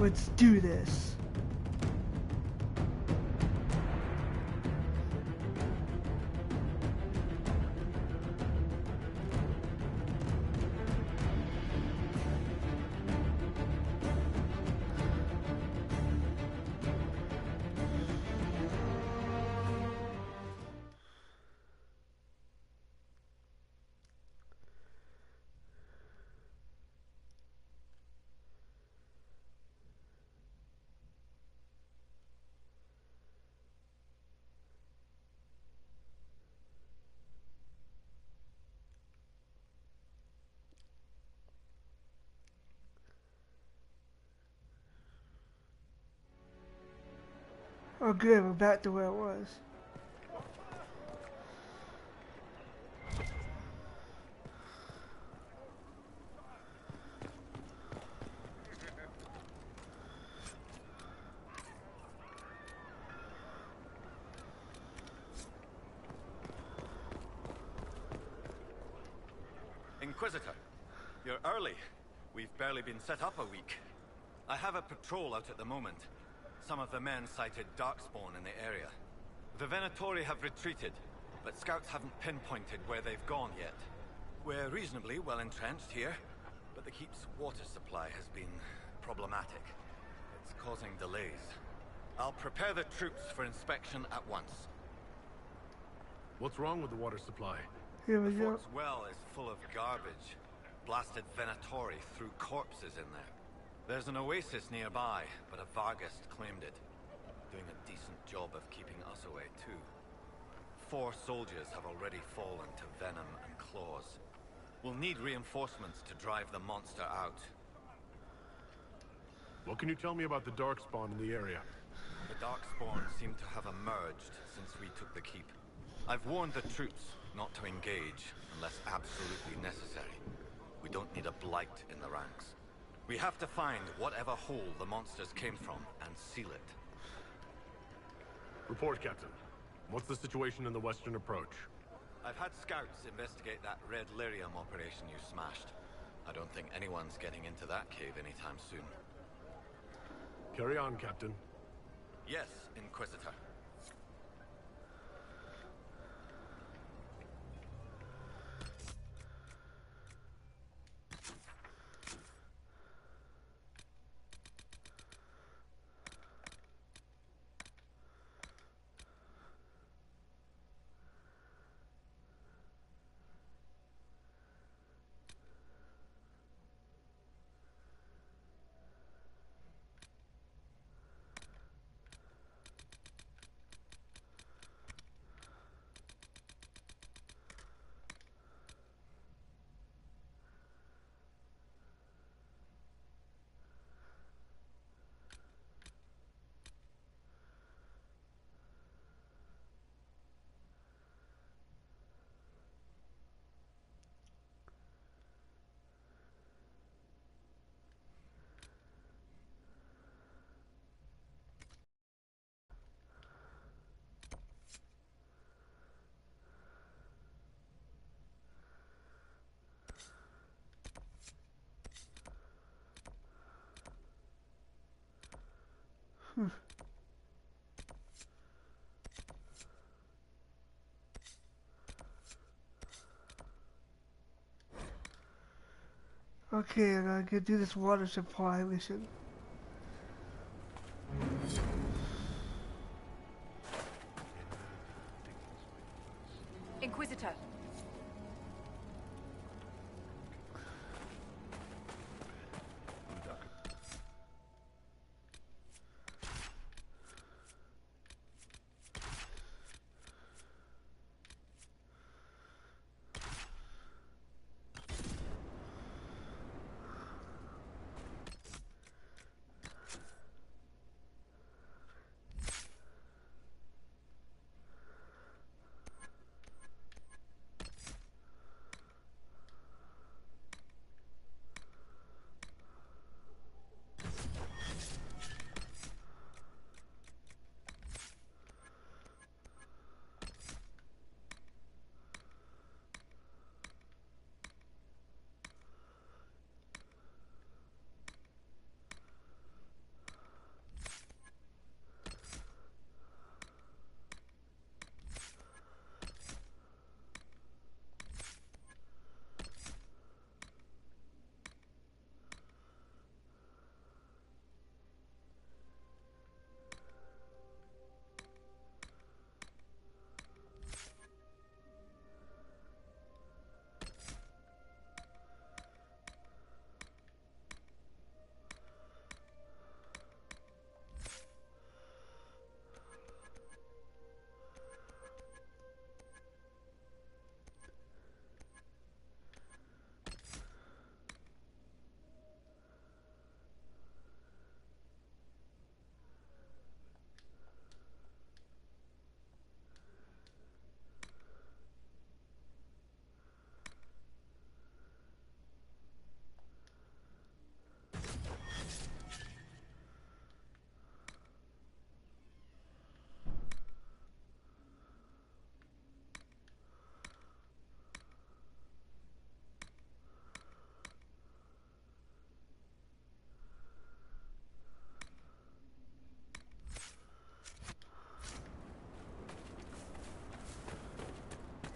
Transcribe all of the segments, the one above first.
Let's do this. Oh good, we're back to where it was. Inquisitor, you're early. We've barely been set up a week. I have a patrol out at the moment. Some of the men cited darkspawn in the area. The Venatori have retreated, but scouts haven't pinpointed where they've gone yet. We're reasonably well entrenched here, but the keep's water supply has been problematic. It's causing delays. I'll prepare the troops for inspection at once. What's wrong with the water supply? Here we The go. fort's well is full of garbage. Blasted Venatori threw corpses in there. There's an oasis nearby, but a Vargast claimed it. Doing a decent job of keeping us away, too. 4 soldiers have already fallen to venom and claws. We'll need reinforcements to drive the monster out. What can you tell me about the darkspawn in the area? The Darkspawn seem to have emerged since we took the keep. I've warned the troops not to engage unless absolutely necessary. We don't need a blight in the ranks. We have to find whatever hole the monsters came from and seal it. Report, Captain. What's the situation in the western approach? I've had scouts investigate that Red Lyrium operation you smashed. I don't think anyone's getting into that cave anytime soon. Carry on, Captain. Yes, Inquisitor. Okay, I gotta get do this water supply mission. Inquisitor.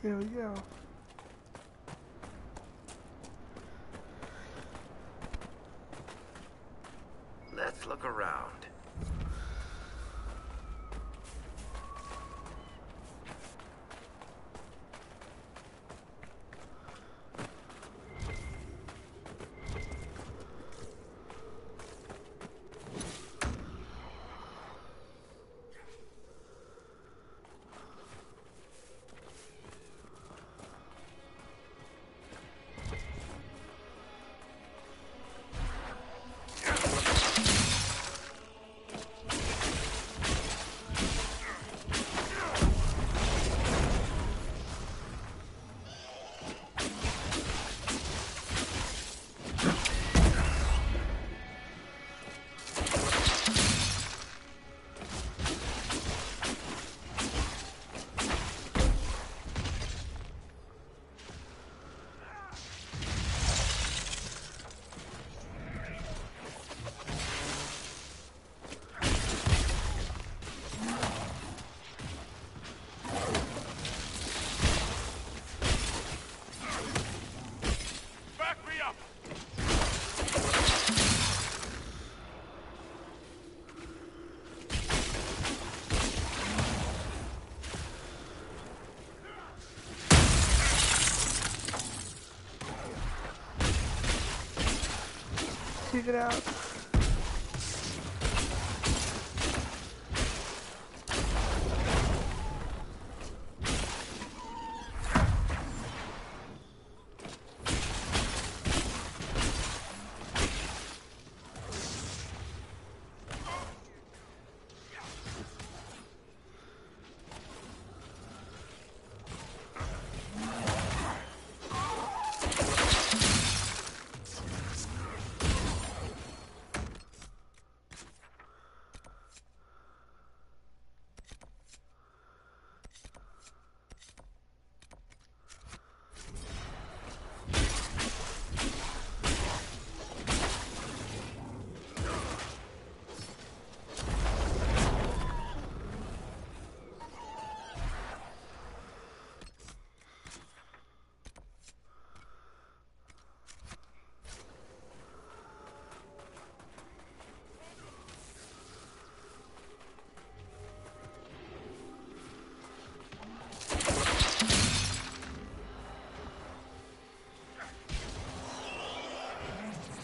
There we go. Let's look around. Check it out.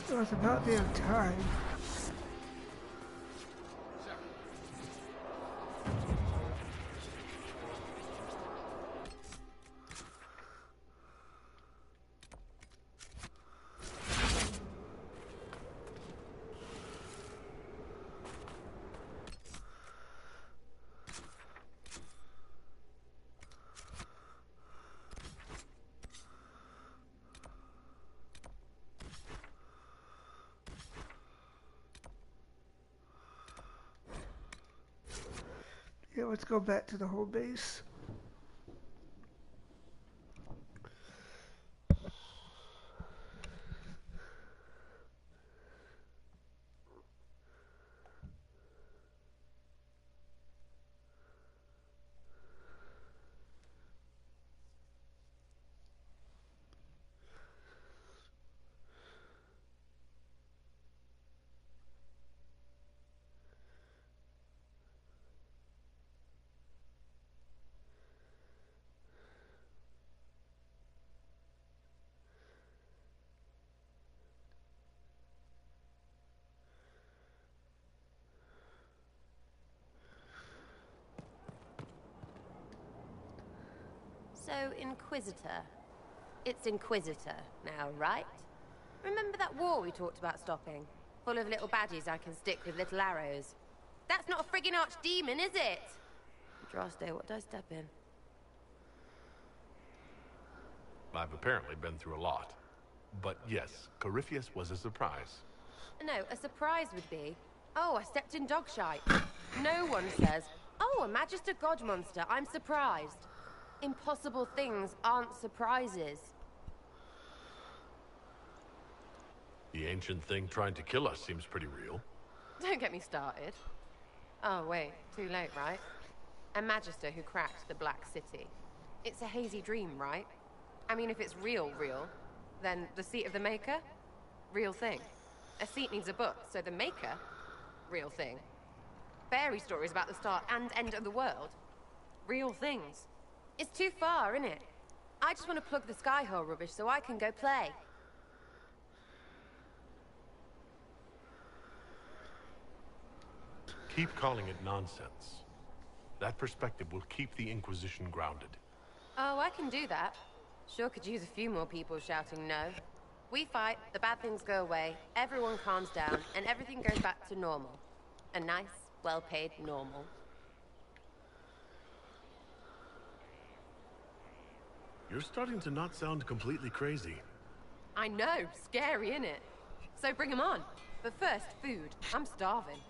It was about damn time. Yeah, let's go back to the home base. So, Inquisitor. It's Inquisitor now, right? Remember that war we talked about stopping? Full of little baddies I can stick with little arrows. That's not a friggin' archdemon, is it? Droste, what did I step in? I've apparently been through a lot. But yes, Corypheus was a surprise. No, a surprise would be, oh, I stepped in dog shite. No one says, oh, a Magister God monster, I'm surprised. Impossible things aren't surprises. The ancient thing trying to kill us seems pretty real. Don't get me started. Oh, wait, too late, right? A Magister who cracked the Black City. It's a hazy dream, right? I mean, if it's real, then the seat of the Maker? Real thing. A seat needs a book, so the Maker? Real thing. Fairy stories about the start and end of the world? Real things. It's too far, isn't it? I just want to plug the Skyhole rubbish so I can go play. Keep calling it nonsense. That perspective will keep the Inquisition grounded. Oh, I can do that. Sure could use a few more people shouting no. We fight, the bad things go away, everyone calms down, and everything goes back to normal. A nice, well-paid normal. You're starting to not sound completely crazy. I know, scary, innit? So bring 'em on. But first, food. I'm starving.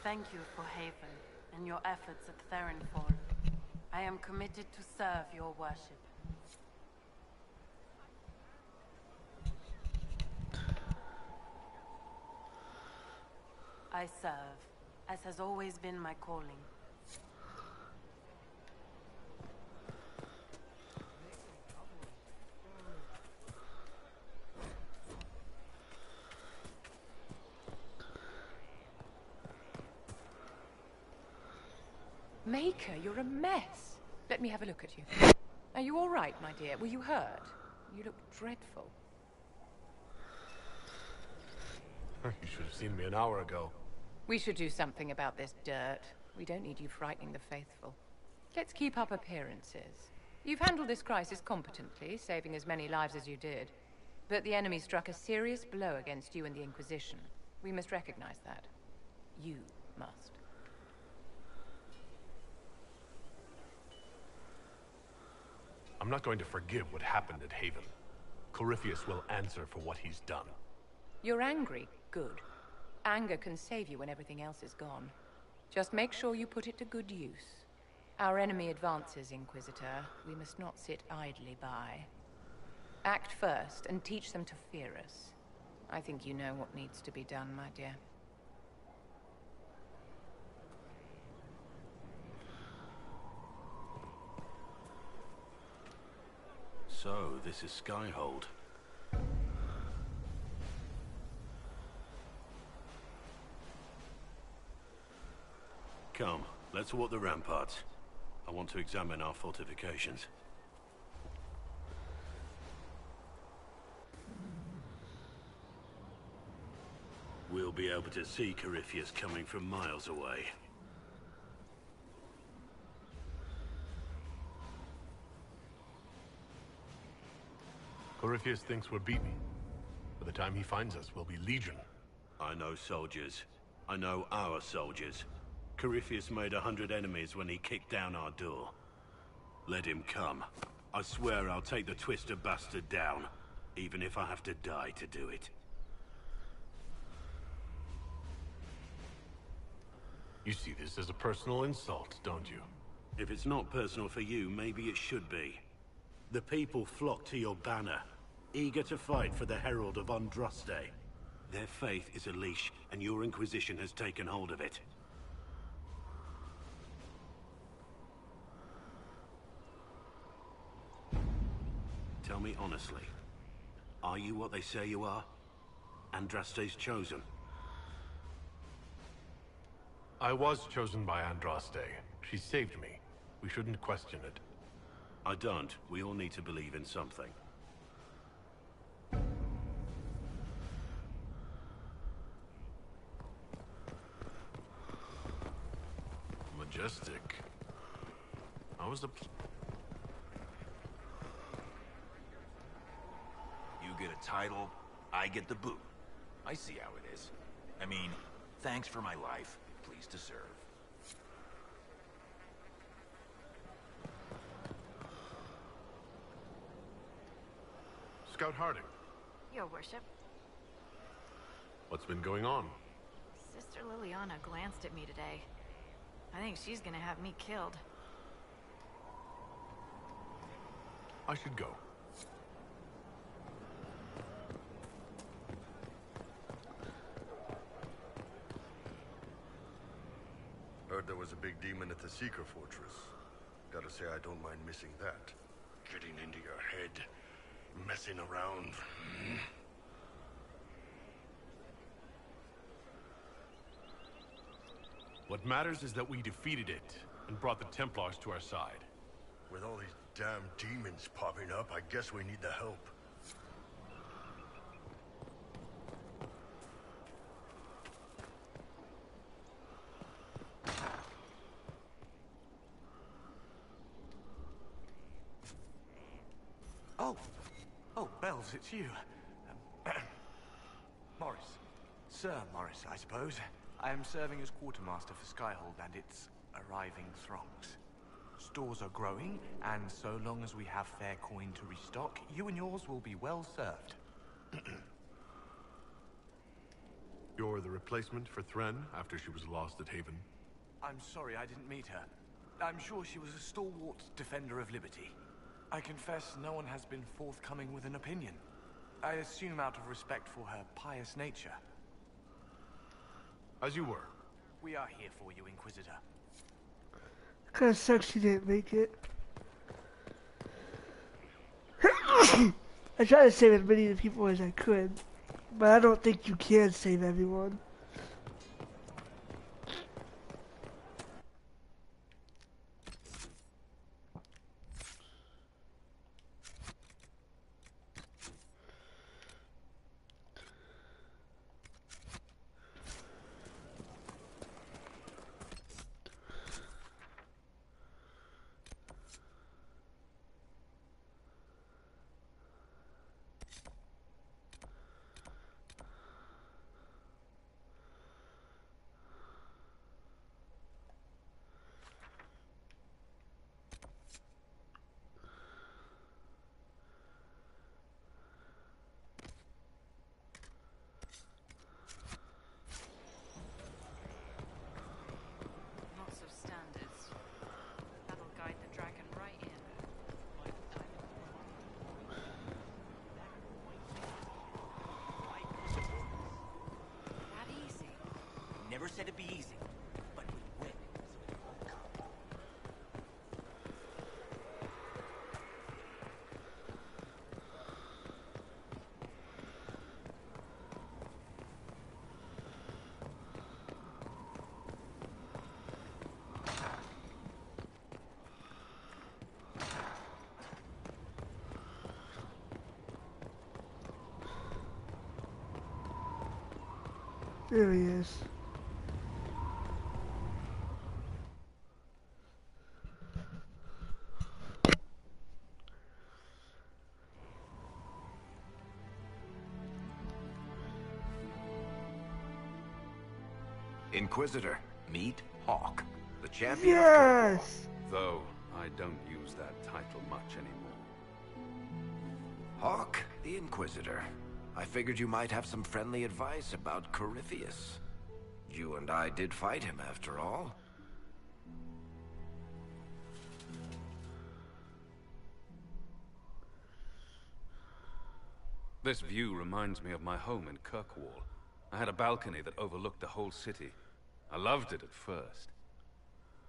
Thank you for Haven and your efforts at Therenfall. I am committed to serve your worship. I serve, as has always been my calling. Maker, you're a mess. Let me have a look at you. Are you all right, my dear? Were you hurt? You look dreadful. You should have seen me an hour ago. We should do something about this dirt. We don't need you frightening the faithful. Let's keep up appearances. You've handled this crisis competently, saving as many lives as you did. But the enemy struck a serious blow against you and the Inquisition. We must recognize that. You must. I'm not going to forgive what happened at Haven. Corypheus will answer for what he's done. You're angry? Good. Anger can save you when everything else is gone. Just make sure you put it to good use. Our enemy advances, Inquisitor. We must not sit idly by. Act first and teach them to fear us. I think you know what needs to be done, my dear. So, this is Skyhold. Come, let's walk the ramparts. I want to examine our fortifications. We'll be able to see Corypheus coming from miles away. Corypheus thinks we're beaten. By the time he finds us, we'll be legion. I know soldiers. I know our soldiers. Corypheus made 100 enemies when he kicked down our door. Let him come. I swear I'll take the Twister bastard down, even if I have to die to do it. You see this as a personal insult, don't you? If it's not personal for you, maybe it should be. The people flock to your banner, eager to fight for the Herald of Andraste. Their faith is a leash, and your Inquisition has taken hold of it. Tell me honestly, are you what they say you are? Andraste's chosen? I was chosen by Andraste. She saved me. We shouldn't question it. I don't. We all need to believe in something. Majestic. How was the... You get a title, I get the boot. I see how it is. I mean, thanks for my life. Pleased to serve. Scout Harding. Your worship. What's been going on? Sister Liliana glanced at me today. I think she's gonna have me killed. I should go. heard there was a big demon at the Seeker Fortress. Gotta say, I don't mind missing that. Getting into your head, messing around. What matters is that we defeated it and brought the Templars to our side. With all these damn demons popping up, I guess we need the help. Oh, Bells, it's you. Morris. Sir Morris, I suppose. I am serving as quartermaster for Skyhold and its arriving throngs. Stores are growing, and so long as we have fair coin to restock, you and yours will be well served. You're the replacement for Thren after she was lost at Haven? I'm sorry I didn't meet her. I'm sure she was a stalwart defender of liberty. I confess no one has been forthcoming with an opinion. I assume out of respect for her pious nature. As you were. We are here for you, Inquisitor. Kinda sucks she didn't make it. I tried to save as many of the people as I could, but I don't think you can save everyone. Lots of standards. That'll guide the dragon right in. That easy. Never said it'd be easy, but we win, so it won't come. There he is. Inquisitor, meet Hawk, the champion of Yes! Though I don't use that title much anymore. Hawk, the Inquisitor. I figured you might have some friendly advice about Corypheus. You and I did fight him, after all. This view reminds me of my home in Kirkwall. I had a balcony that overlooked the whole city. I loved it at first.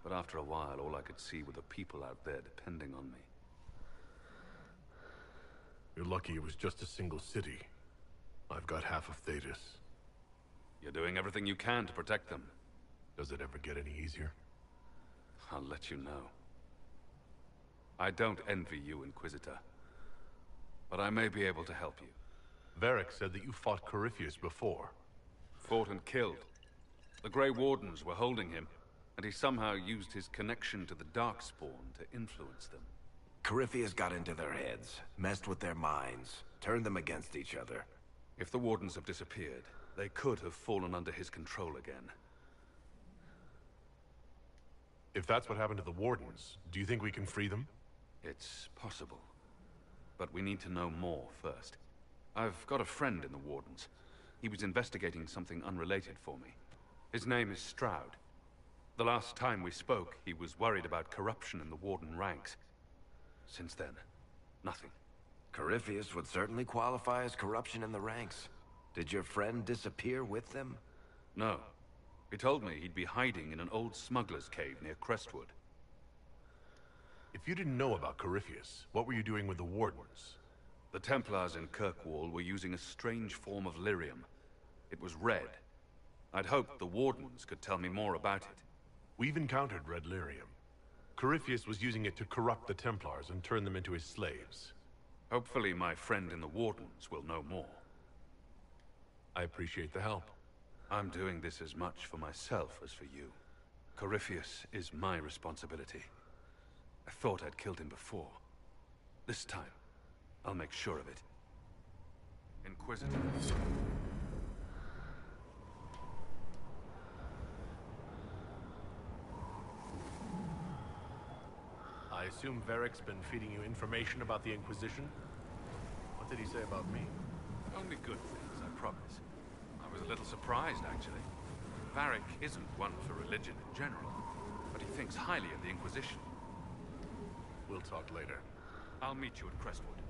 But after a while, all I could see were the people out there depending on me. You're lucky it was just a single city. I've got half of Thetis. You're doing everything you can to protect them. Does it ever get any easier? I'll let you know. I don't envy you, Inquisitor. But I may be able to help you. Varric said that you fought Corypheus before. Fought and killed. The Grey Wardens were holding him, and he somehow used his connection to the Darkspawn to influence them. Corypheus got into their heads, messed with their minds, turned them against each other. If the Wardens have disappeared, they could have fallen under his control again. If that's what happened to the Wardens, do you think we can free them? It's possible. But we need to know more first. I've got a friend in the Wardens. He was investigating something unrelated for me. His name is Stroud. The last time we spoke, he was worried about corruption in the Warden ranks. Since then, nothing. Corypheus would certainly qualify as corruption in the ranks. Did your friend disappear with them? No. He told me he'd be hiding in an old smuggler's cave near Crestwood. If you didn't know about Corypheus, what were you doing with the Wardens? The Templars in Kirkwall were using a strange form of lyrium. It was red. I'd hoped the Wardens could tell me more about it. We've encountered red lyrium. Corypheus was using it to corrupt the Templars and turn them into his slaves. Hopefully my friend in the Wardens will know more. I appreciate the help. I'm doing this as much for myself as for you. Corypheus is my responsibility. I thought I'd killed him before. This time, I'll make sure of it. Inquisitor. I assume Varric's been feeding you information about the Inquisition? What did he say about me? Only good things, I promise. I was a little surprised, actually. Varric isn't one for religion in general, but he thinks highly of the Inquisition. We'll talk later. I'll meet you at Crestwood.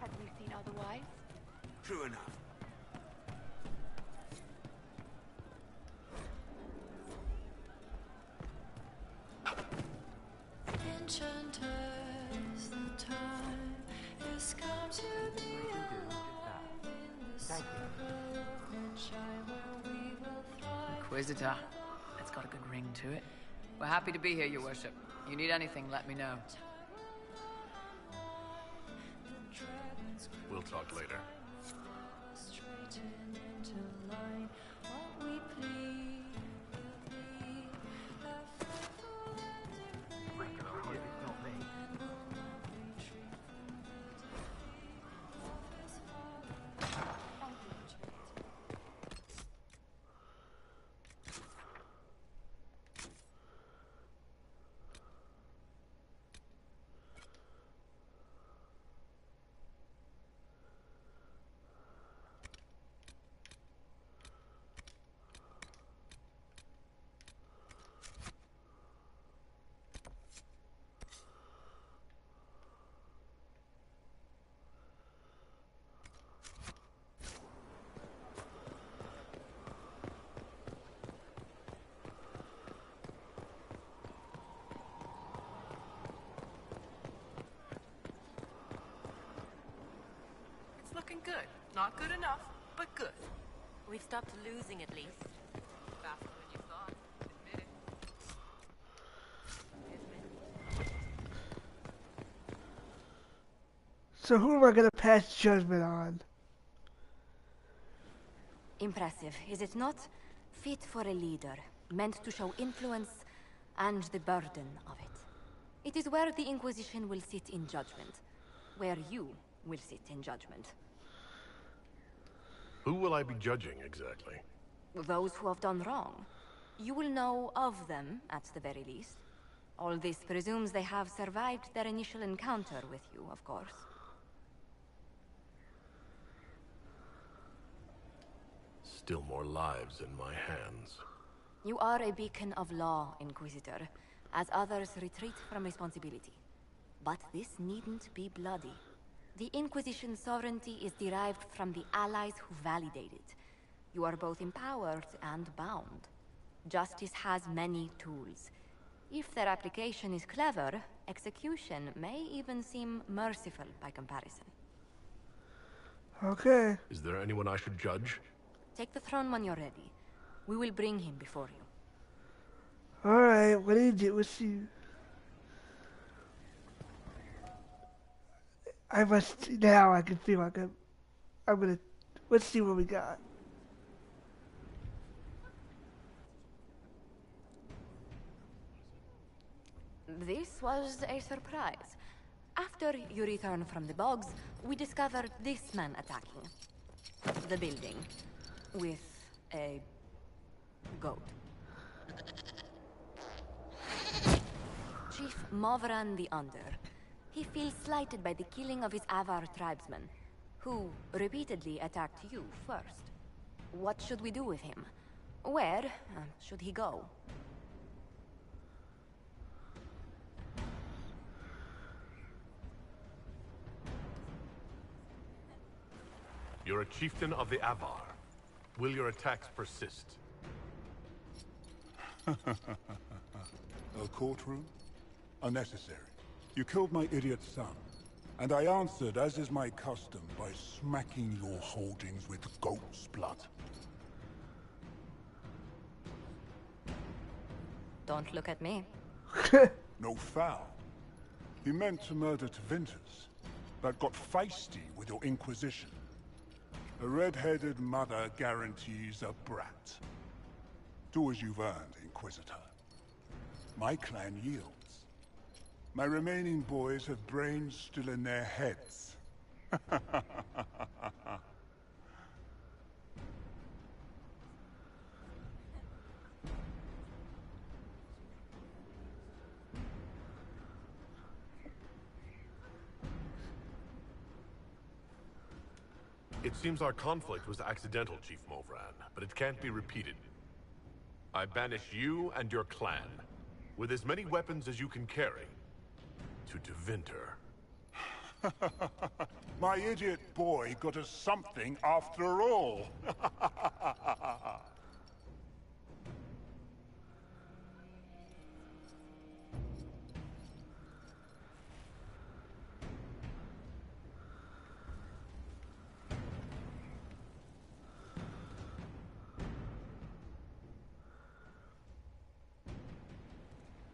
Have you seen otherwise? True enough. Enchanters, the time has come to be alive in the circle of moonshine where we will thrive. Inquisitor. It's got a good ring to it. We're happy to be here, Your Worship. You need anything, let me know. We'll talk later. Straighten into line, what we plead will be the faithful and degree. And will not retreat from the defeat of his father. Looking good. Not good enough, but good. We've stopped losing at least. Faster than you thought. Admit it. So who am I gonna pass judgment on? Impressive, is it not? Fit for a leader, meant to show influence and the burden of it. It is where the Inquisition will sit in judgment, where you will sit in judgment. Who will I be judging, exactly? Those who have done wrong. You will know of them, at the very least. All this presumes they have survived their initial encounter with you, of course. Still more lives in my hands. You are a beacon of law, Inquisitor, as others retreat from responsibility. But this needn't be bloody. The Inquisition's sovereignty is derived from the allies who validate it. You are both empowered and bound. Justice has many tools. If their application is clever, execution may even seem merciful by comparison. Okay. Is there anyone I should judge? Take the throne when you're ready. We will bring him before you. Alright, what do you do? Let's see. I must, now I can feel like I'm gonna, let's see what we got. This was a surprise. After you return from the bogs, we discovered this man attacking the building with a goat. Chief Movran the Under. He feels slighted by the killing of his Avar tribesmen, who repeatedly attacked you first. What should we do with him? Where should he go? You're a chieftain of the Avar. Will your attacks persist? A courtroom? Unnecessary. You killed my idiot son, and I answered, as is my custom, by smacking your holdings with goat's blood. Don't look at me. No foul. He meant to murder Tevinters, but got feisty with your Inquisition. A red-headed mother guarantees a brat. Do as you've earned, Inquisitor. My clan yields. My remaining boys have brains still in their heads. It seems our conflict was accidental, Chief Movran, but it can't be repeated. I banish you and your clan, with as many weapons as you can carry, to Tevinter. My idiot boy got us something after all.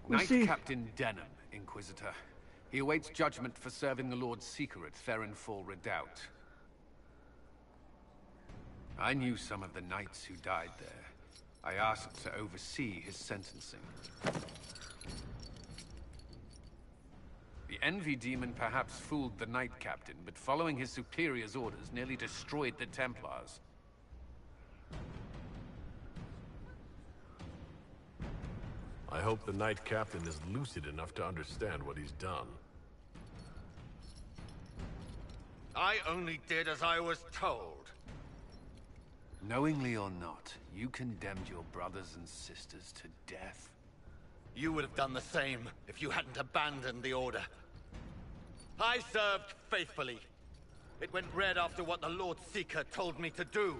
Knight Captain Denham, Inquisitor. He awaits judgment for serving the Lord Seeker at Therenfall Redoubt. I knew some of the knights who died there. I asked to oversee his sentencing. The Envy Demon perhaps fooled the Knight Captain, but following his superior's orders nearly destroyed the Templars. I hope the Knight Captain is lucid enough to understand what he's done. I only did as I was told. Knowingly or not, you condemned your brothers and sisters to death. You would have done the same if you hadn't abandoned the Order. I served faithfully. It went red after what the Lord Seeker told me to do.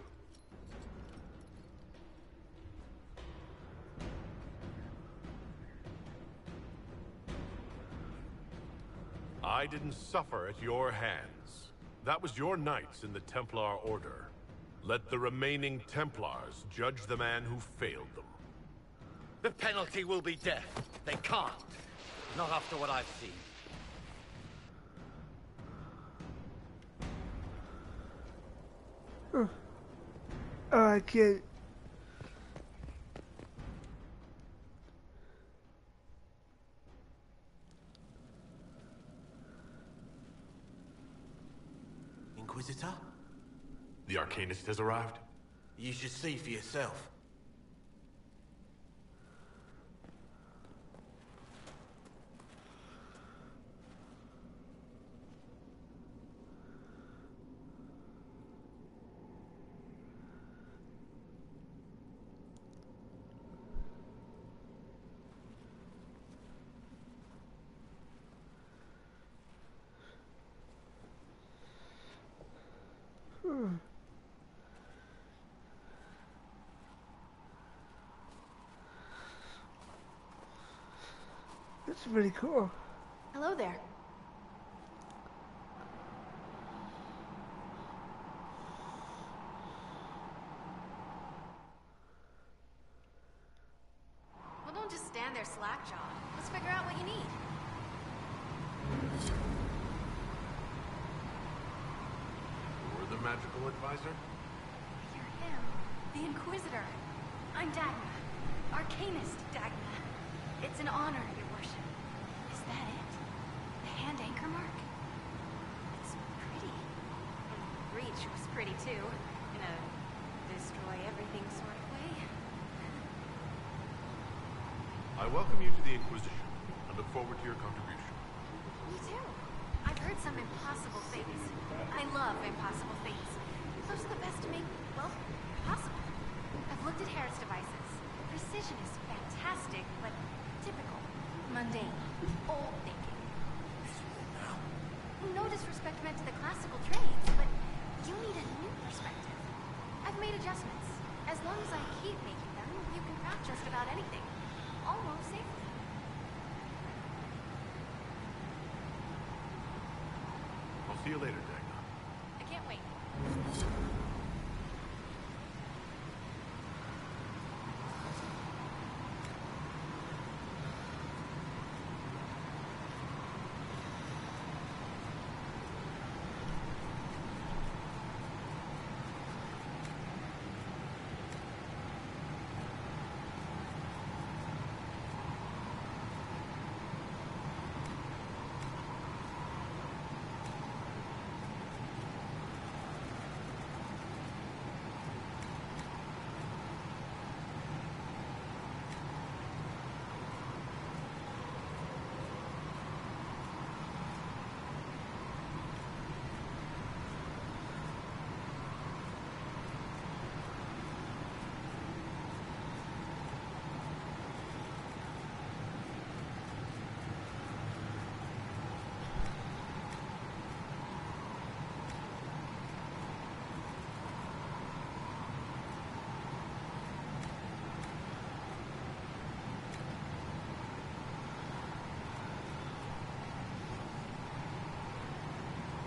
I didn't suffer at your hands. That was your knights in the Templar Order. Let the remaining Templars judge the man who failed them. The penalty will be death. They can't. Not after what I've seen. I can't. Inquisitor? The Arcanist has arrived? You should see for yourself. That's really cool. Hello there. Well, don't just stand there slack-jawed. Let's figure out what you need. You're the magical advisor? You're him, the Inquisitor. I'm Dagna. Arcanist Dagna. It's an honor, Your Worship. Is that it? The hand anchor mark? It's pretty. And the breach was pretty too. In a destroy everything sort of way. I welcome you to the Inquisition and look forward to your contribution. Me too. heard some impossible things. I love impossible things. Those are the best to make, well, possible. I've looked at Harris devices. Precision is fantastic, but typical. Mundane. Old thinking. No disrespect meant to the classical trades, but you need a new perspective. I've made adjustments. As long as I keep making them, you can craft just about anything. Almost safely. I'll see you later, Dagna. I can't wait.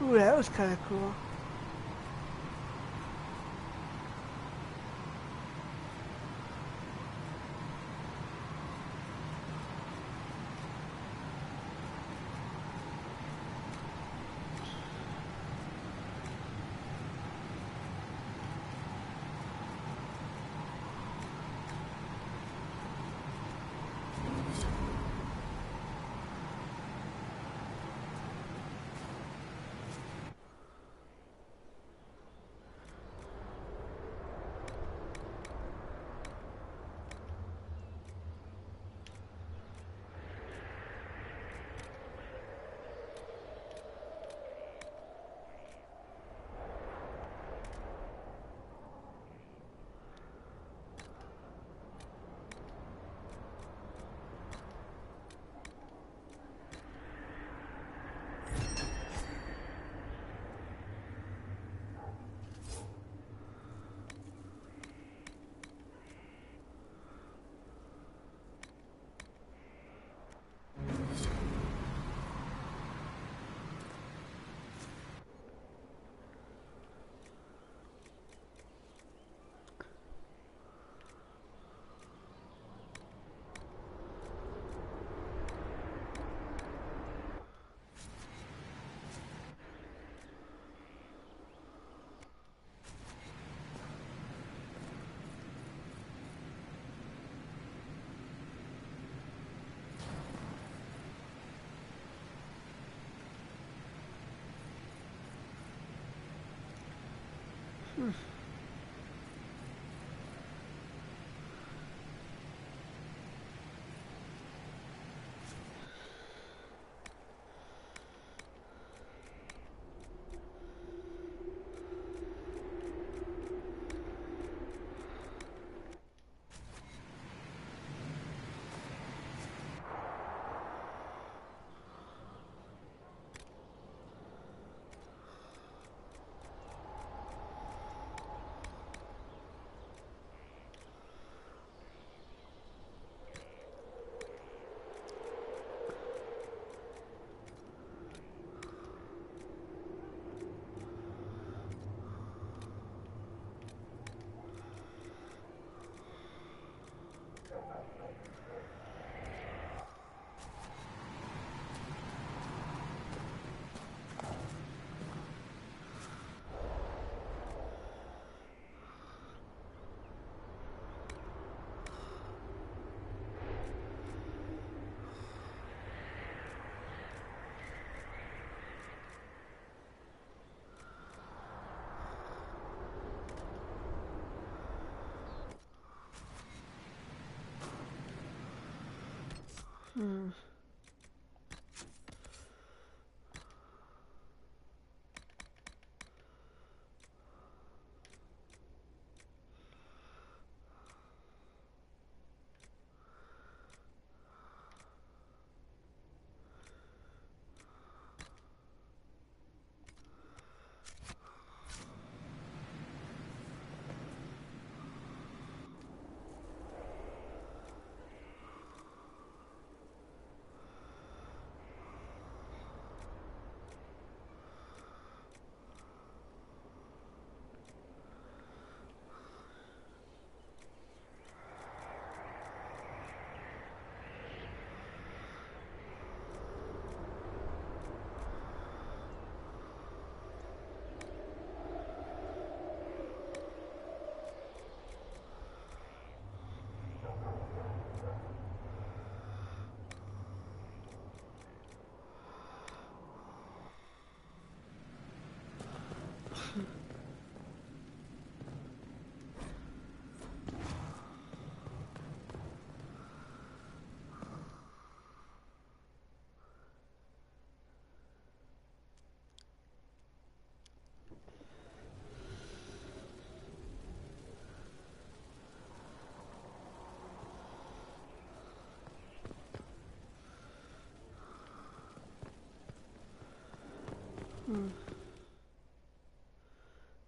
Ooh, that was kind of cool.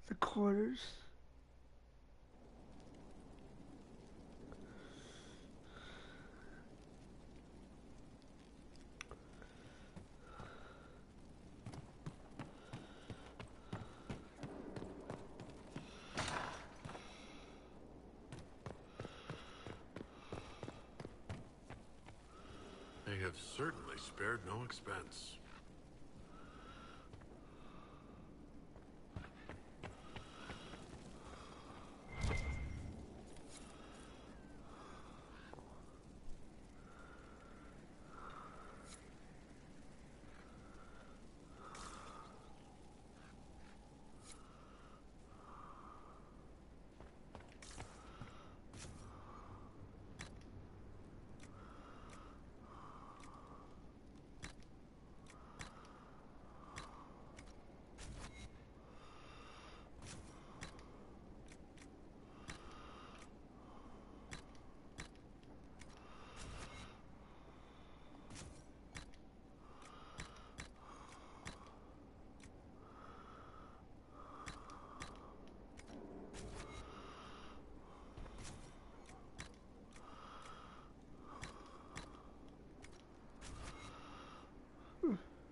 The quarters. They have certainly spared no expense.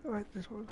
I like this one.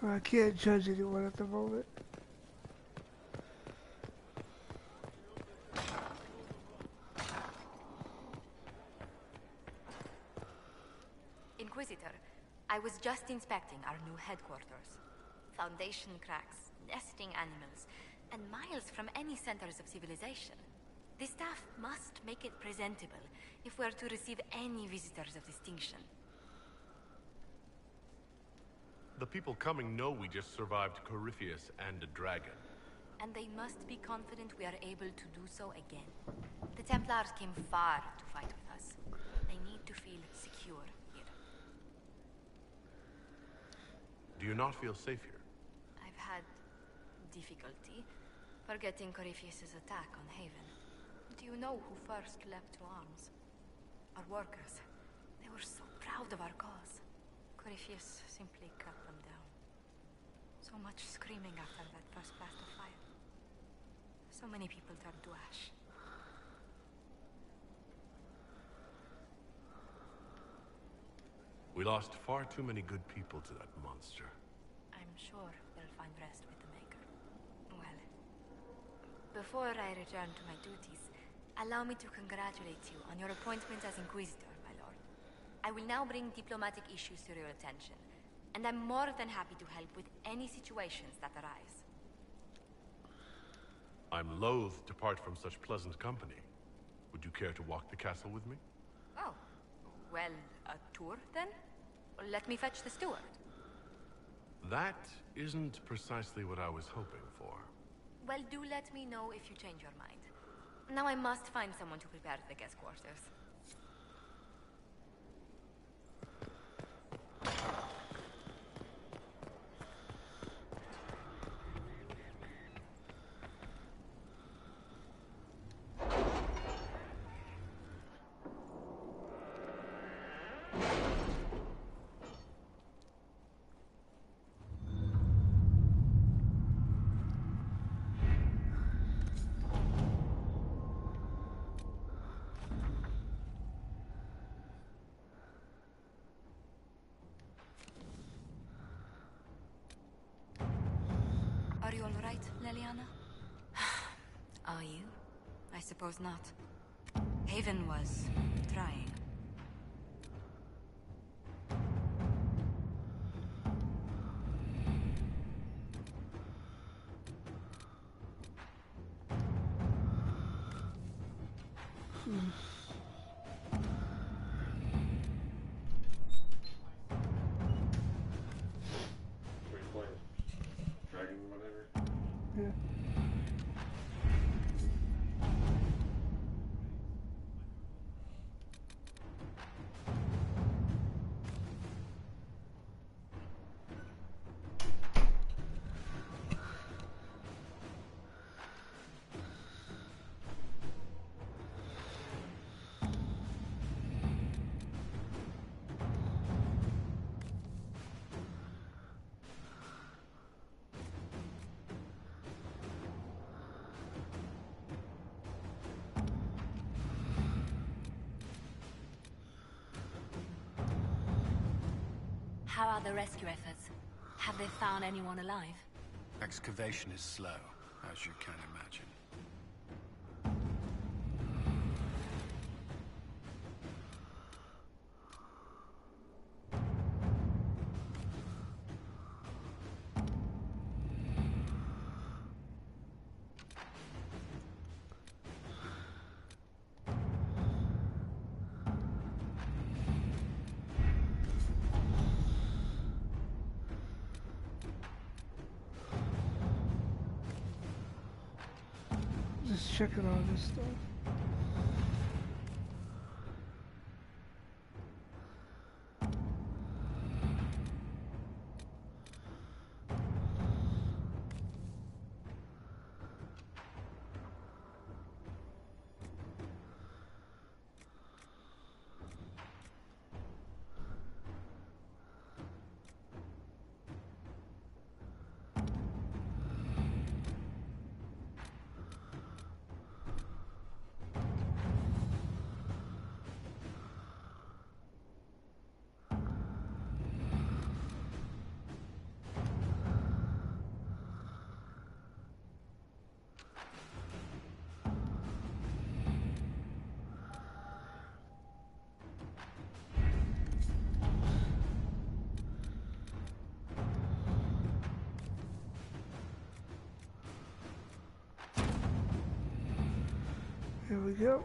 I can't judge anyone at the moment. Inquisitor, I was just inspecting our new headquarters. Foundation cracks, nesting animals, and miles from any centers of civilization. The staff must make it presentable if we are to receive any visitors of distinction. The people coming know we just survived Corypheus and a dragon. And they must be confident we are able to do so again. The Templars came far to fight with us. They need to feel secure here. Do you not feel safe here? I've had difficulty forgetting Corypheus' attack on Haven. Do you know who first leapt to arms? Our workers. They were so proud of our cause. Corypheus simply cut them down. So much screaming after that first blast of fire. So many people turned to ash. We lost far too many good people to that monster. I'm sure they'll find rest with the Maker. Well, before I return to my duties, allow me to congratulate you on your appointment as Inquisitor, my lord. I will now bring diplomatic issues to your attention, and I'm more than happy to help with any situations that arise. I'm loath to part from such pleasant company. Would you care to walk the castle with me? Oh, well, a tour then? Let me fetch the steward. That isn't precisely what I was hoping for. Well, do let me know if you change your mind. Now I must find someone to prepare the guest quarters. Leliana? Are you? I suppose not. Haven was trying. Dragon, whatever. Yeah. How are the rescue efforts? Have they found anyone alive? Excavation is slow, as you can imagine. Just checking all this stuff. Here we go.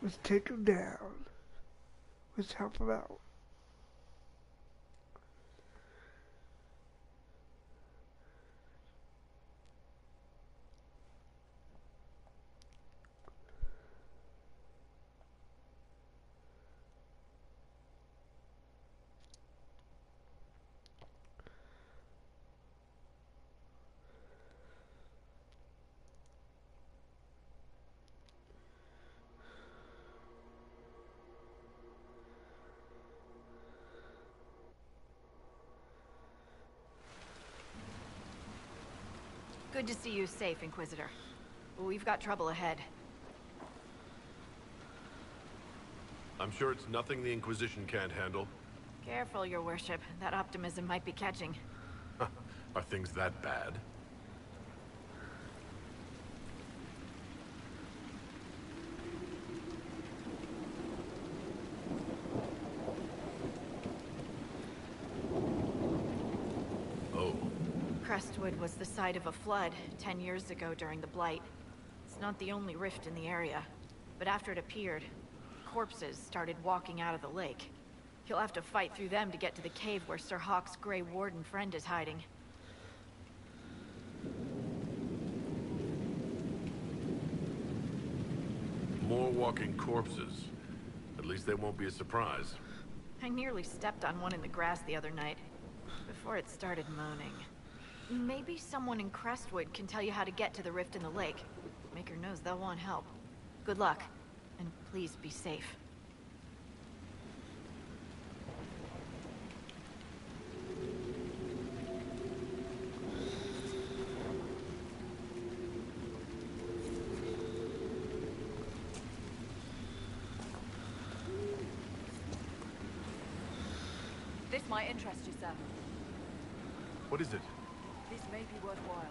Let's take him down. Let's help him out. Good to see you safe, Inquisitor. We've got trouble ahead. I'm sure it's nothing the Inquisition can't handle. Careful, Your Worship. That optimism might be catching. Are things that bad? Crestwood was the site of a flood 10 years ago during the Blight. It's not the only rift in the area, but after it appeared, corpses started walking out of the lake. You'll have to fight through them to get to the cave where Sir Hawke's Grey Warden friend is hiding. More walking corpses. At least they won't be a surprise. I nearly stepped on one in the grass the other night, before it started moaning. Maybe someone in Crestwood can tell you how to get to the rift in the lake. Maker knows they'll want help. Good luck, and please be safe. This might interest you, sir. What is it? This may be worthwhile.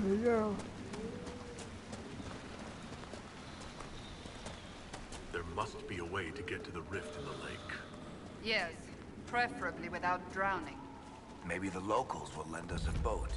There we go. There must be a way to get to the rift in the lake. Yes, preferably without drowning. Maybe the locals will lend us a boat.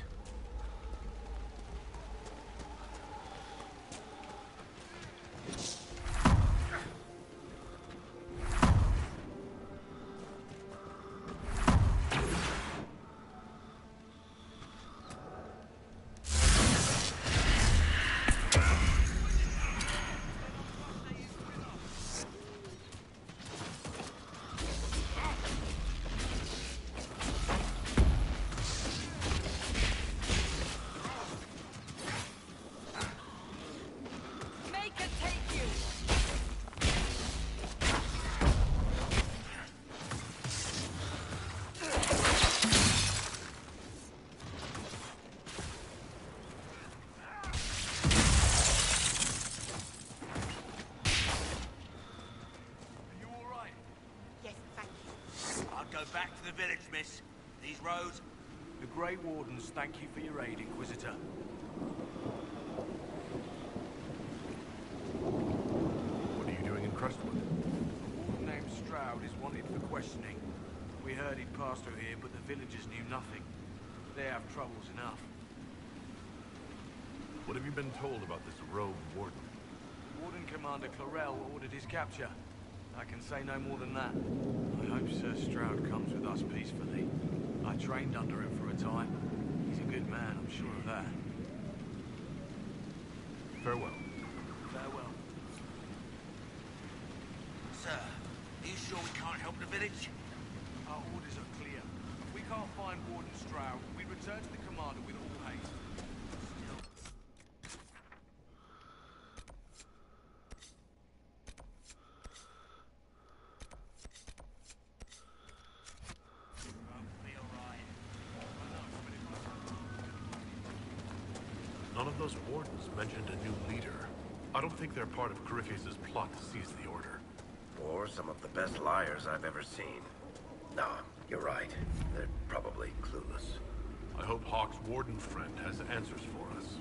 Back to the village, miss. These roads... The Grey Wardens thank you for your aid, Inquisitor. What are you doing in Crestwood? A warden named Stroud is wanted for questioning. We heard he'd passed through here, but the villagers knew nothing. They have troubles enough. What have you been told about this rogue warden? Warden Commander Clarel ordered his capture. I can say no more than that. I hope Sir Stroud comes with us peacefully. I trained under him for a time. He's a good man, I'm sure of that. Farewell. Farewell. Sir, are you sure we can't help the village? Our orders are clear. If we can't find Warden Stroud, we return to the commander with all haste. None of those wardens mentioned a new leader. I don't think they're part of Corypheus' plot to seize the Order. Or some of the best liars I've ever seen. No, you're right. They're probably clueless. I hope Hawk's warden friend has answers for us.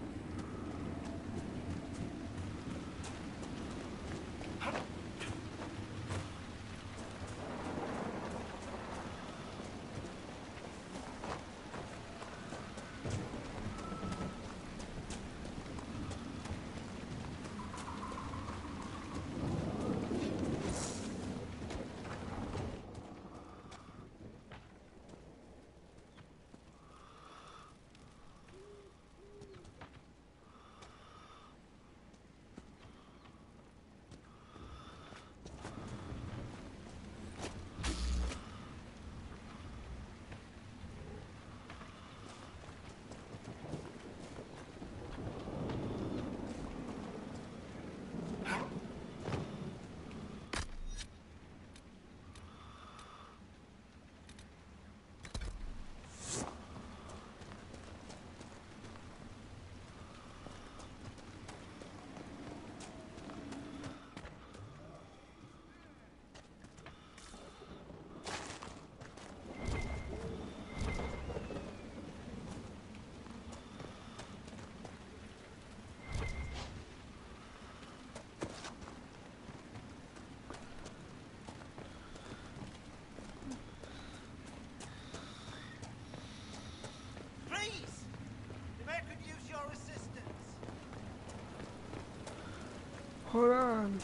Hold on.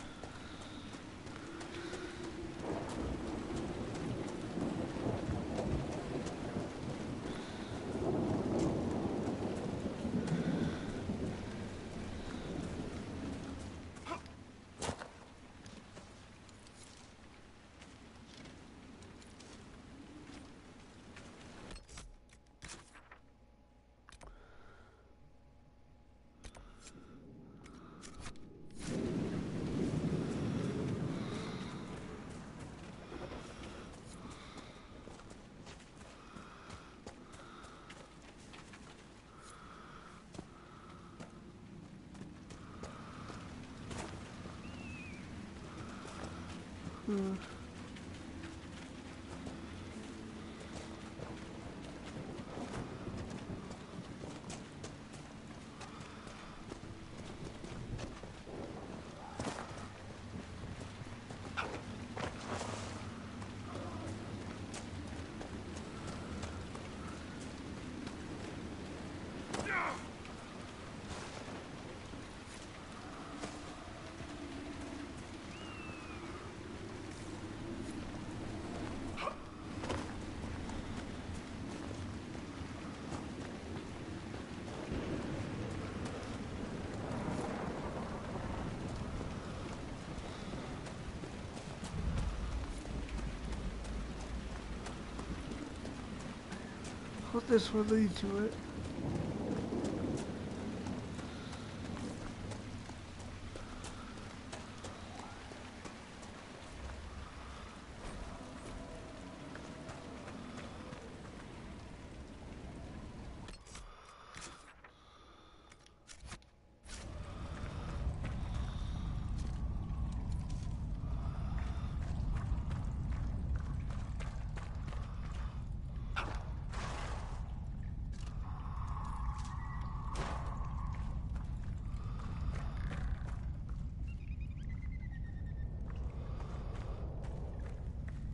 Hope this will lead to it.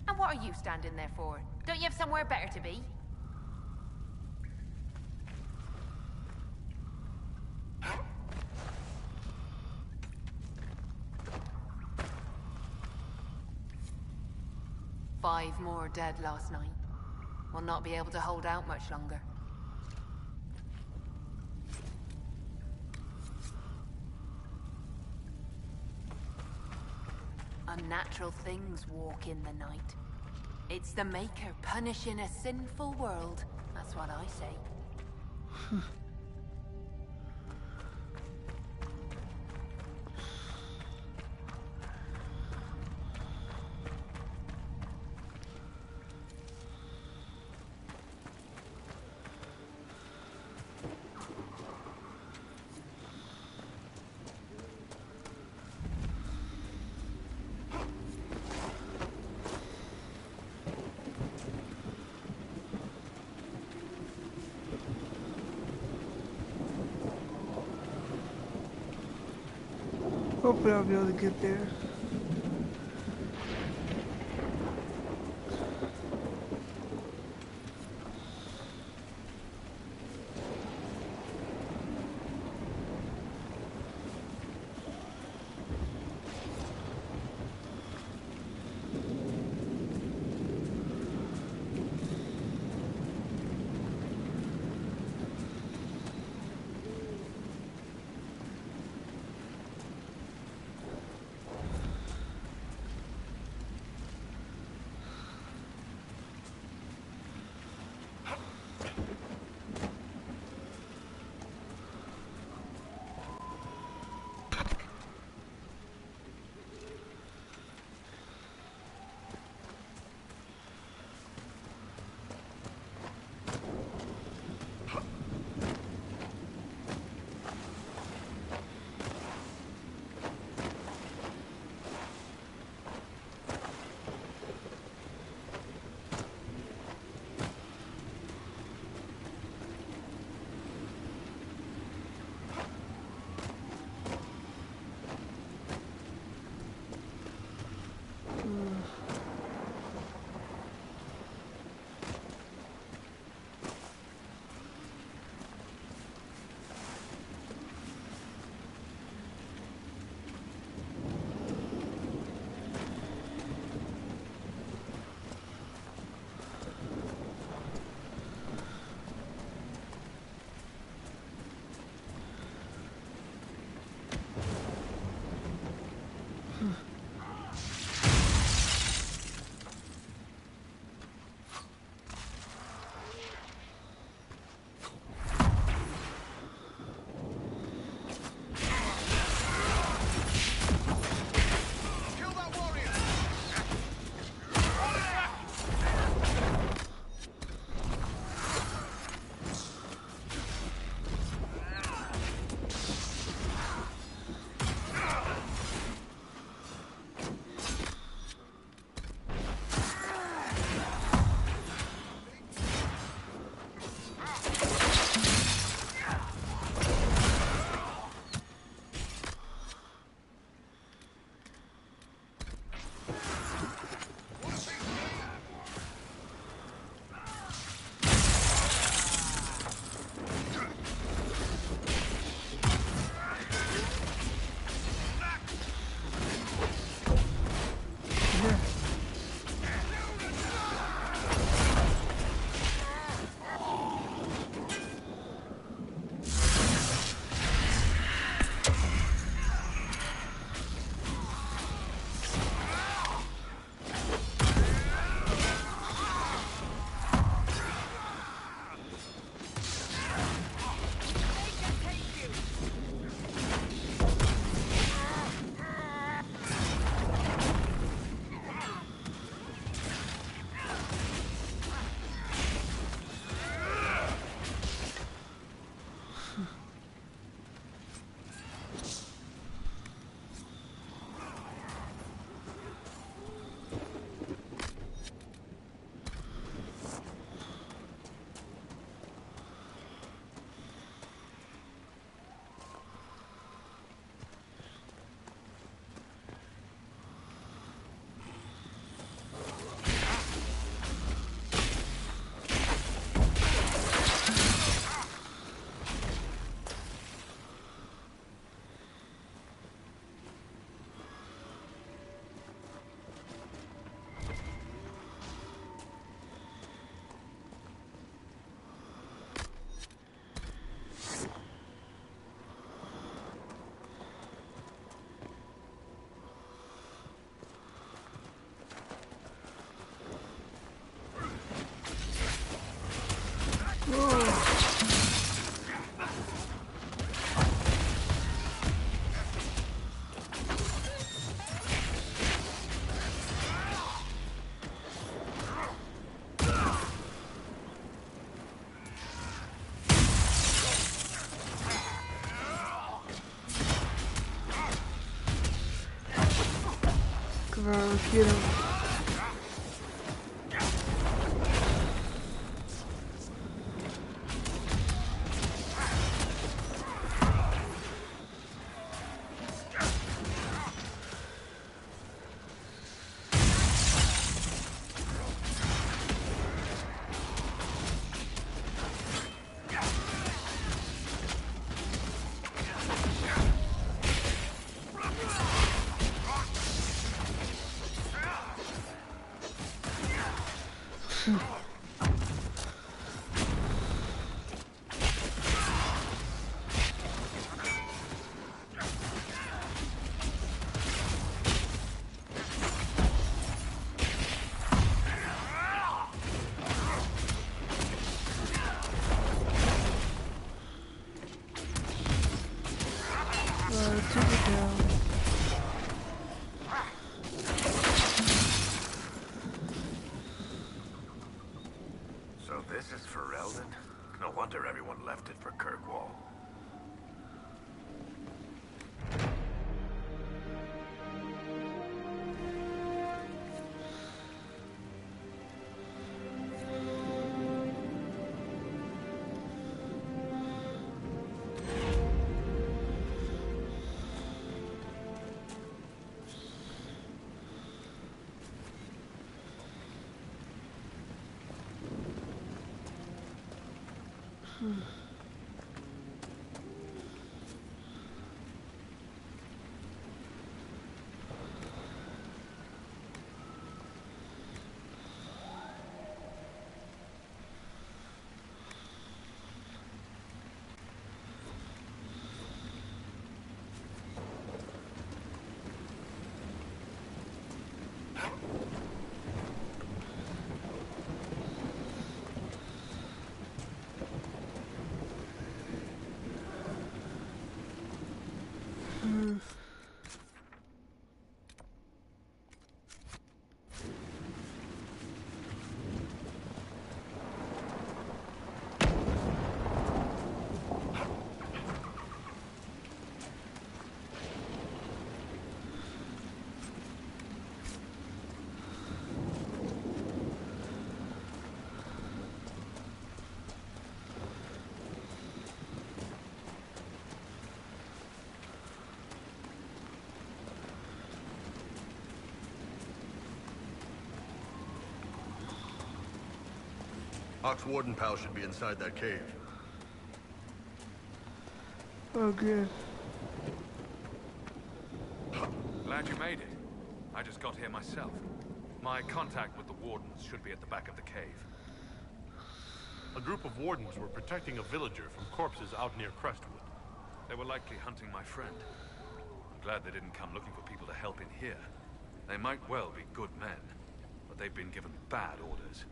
And what are you standing there for? Don't you have somewhere better to be? Five more dead last night. We'll not be able to hold out much longer. Unnatural things walk in the night. It's the Maker punishing a sinful world. That's what I say. Hopefully I'll be able to get there. Alright, let's get him. Took it down. So this is for Eldon? No wonder everyone left it for Kirkwall. Oxwarden pal should be inside that cave. Oh, good. Glad you made it. I just got here myself. My contact with the Wardens should be at the back of the cave. A group of Wardens were protecting a villager from corpses out near Crestwood. They were likely hunting my friend. I'm glad they didn't come looking for people to help in here. They might well be good men, but they've been given bad orders.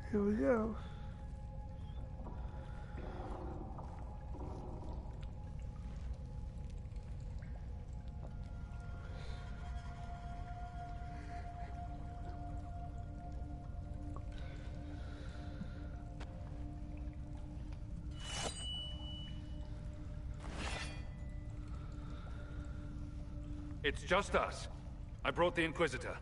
Here we go. It's just us. I brought the Inquisitor.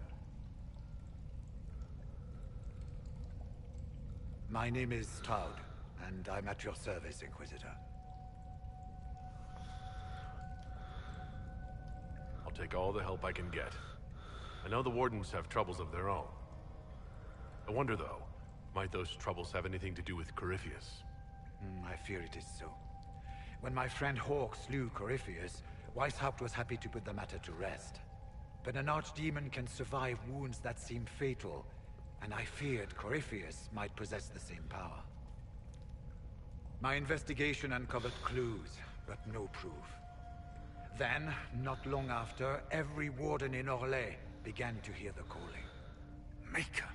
My name is Stroud, and I'm at your service, Inquisitor. I'll take all the help I can get. I know the Wardens have troubles of their own. I wonder, though, might those troubles have anything to do with Corypheus? I fear it is so. When my friend Hawk slew Corypheus, Weishaupt was happy to put the matter to rest. But an archdemon can survive wounds that seem fatal, and I feared Corypheus might possess the same power. My investigation uncovered clues, but no proof. Then, not long after, every warden in Orlais began to hear the calling. Maker?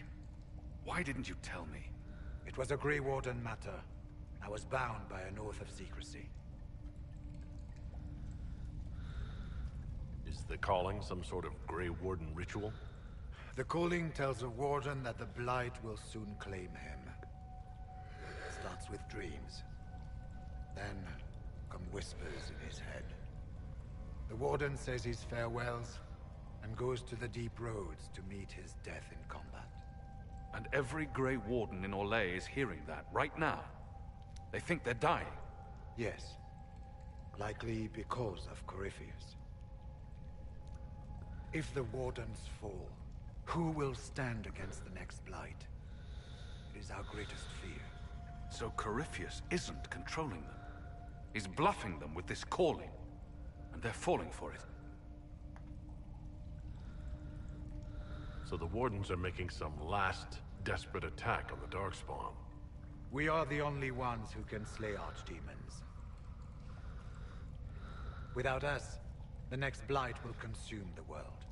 Why didn't you tell me? It was a Grey Warden matter. I was bound by an oath of secrecy. Is the calling some sort of Grey Warden ritual? The calling tells the Warden that the Blight will soon claim him. Starts with dreams. Then come whispers in his head. The Warden says his farewells and goes to the deep roads to meet his death in combat. And every Grey Warden in Orlais is hearing that right now. They think they're dying. Yes. Likely because of Corypheus. If the Wardens fall, who will stand against the next Blight? It is our greatest fear. So Corypheus isn't controlling them. He's bluffing them with this calling. And they're falling for it. So the Wardens are making some last, desperate attack on the Darkspawn. We are the only ones who can slay archdemons. Without us, the next Blight will consume the world.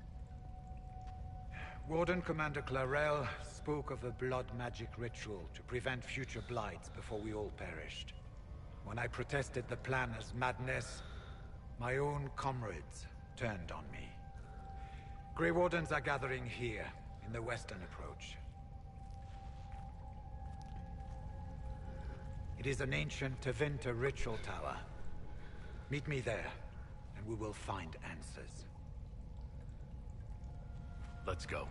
Warden Commander Clarel spoke of a blood magic ritual to prevent future blights before we all perished. When I protested the plan as madness, my own comrades turned on me. Grey Wardens are gathering here, in the western approach. It is an ancient Tevinter ritual tower. Meet me there, and we will find answers. Let's go.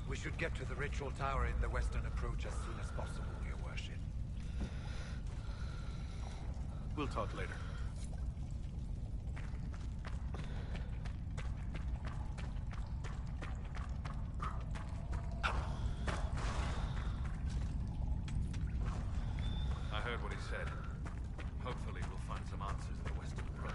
We should get to the ritual tower in the western approach as soon as possible, Your Worship. We'll talk later. I heard what he said. Hopefully we'll find some answers in the western approach.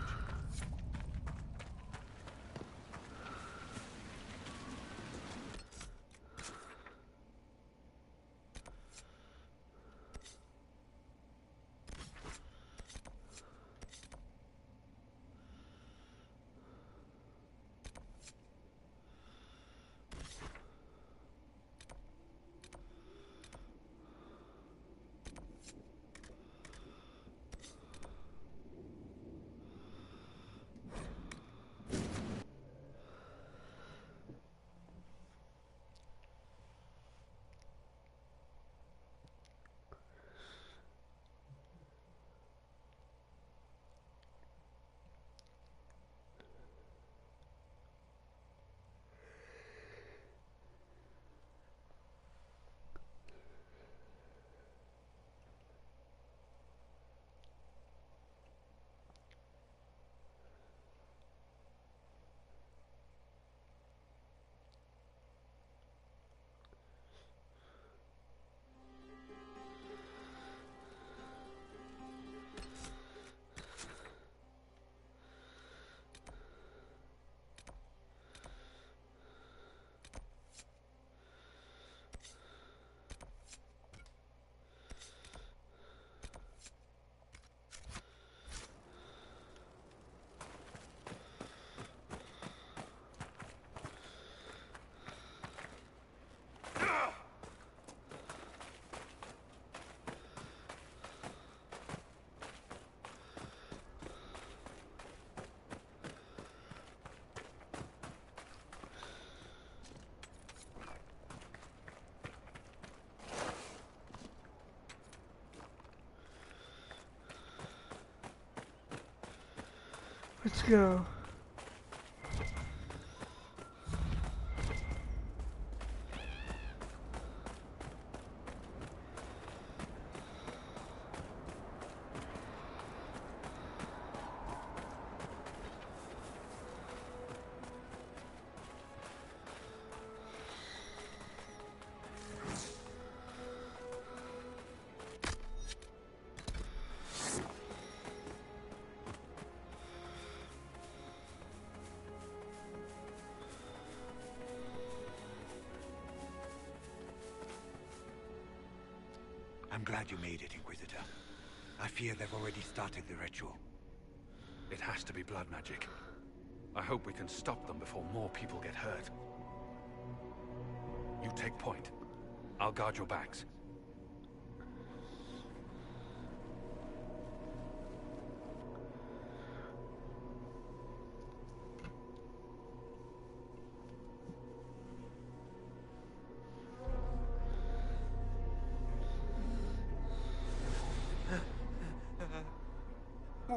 Let's go. I'm glad you made it, Inquisitor. I fear they've already started the ritual. It has to be blood magic. I hope we can stop them before more people get hurt. You take point. I'll guard your backs.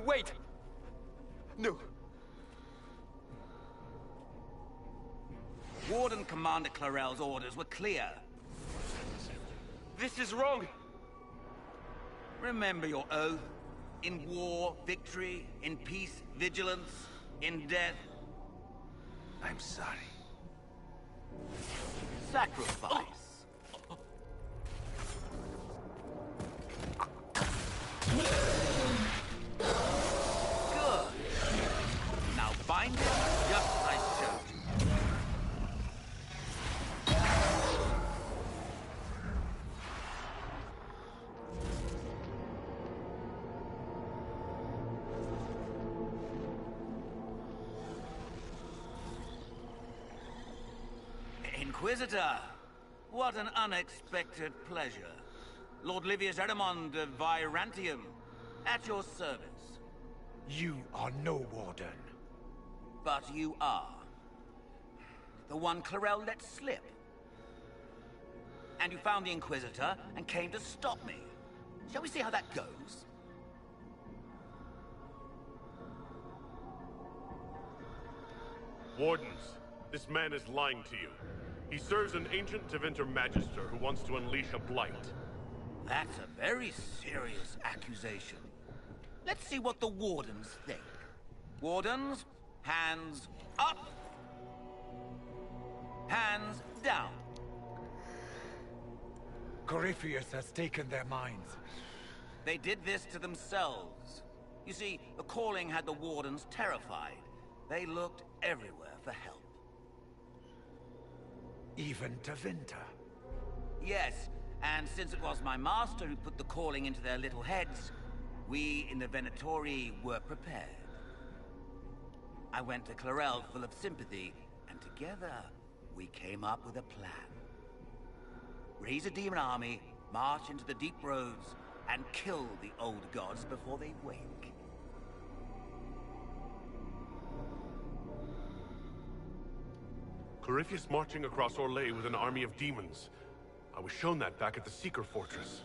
Wait! No. Warden Commander Clarel's orders were clear. This is wrong! Remember your oath. In war, victory. In peace, vigilance. In death... I'm sorry. Sacrifice. Good. Now bind him just as I showed you. Inquisitor, what an unexpected pleasure. Lord Livius Erimond of Virantium, at your service. You are no warden. But you are. The one Clarel let slip. And you found the Inquisitor and came to stop me. Shall we see how that goes? Wardens, this man is lying to you. He serves an ancient Tevinter Magister who wants to unleash a blight. That's a very serious accusation. Let's see what the Wardens think. Wardens, hands up. Hands down. Corypheus has taken their minds. They did this to themselves. You see, the calling had the Wardens terrified. They looked everywhere for help. Even Tevinter? Yes, and since it was my master who put the calling into their little heads, we in the Venatori were prepared. I went to Clarel full of sympathy, and together we came up with a plan. Raise a demon army, march into the deep roads, and kill the old gods before they wake. Corypheus marching across Orlais with an army of demons. I was shown that back at the Seeker Fortress.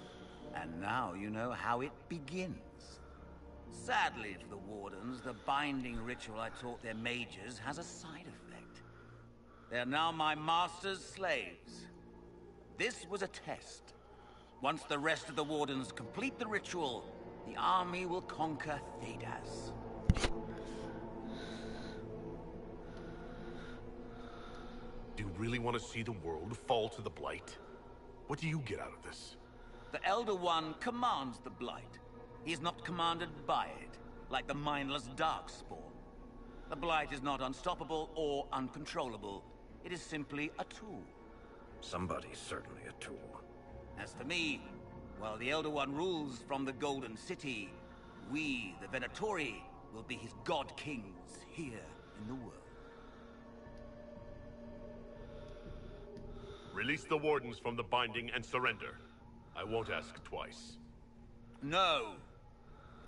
And now you know how it begins. Sadly for the Wardens, the binding ritual I taught their mages has a side effect. They're now my master's slaves. This was a test. Once the rest of the Wardens complete the ritual, the army will conquer Thedas. Do you really want to see the world fall to the Blight? What do you get out of this? The Elder One commands the Blight. He is not commanded by it, like the mindless Darkspawn. The Blight is not unstoppable or uncontrollable. It is simply a tool. Somebody's certainly a tool. As for me, while the Elder One rules from the Golden City, we, the Venatori, will be his God Kings here in the world. Release the Wardens from the binding and surrender. I won't ask twice. No,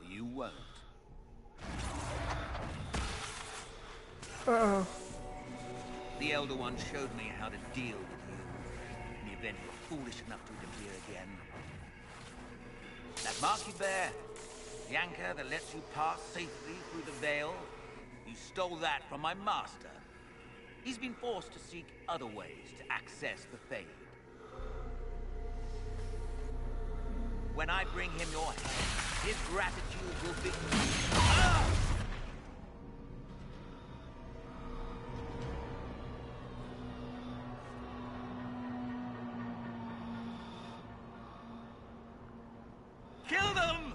you won't. Uh-oh. The Elder One showed me how to deal with you, in the event you're foolish enough to interfere again. That mark you bear, the anchor that lets you pass safely through the veil, You stole that from my master. He's been forced to seek other ways to access the Fade. When I bring him your head, his gratitude will be... Ah! Kill them!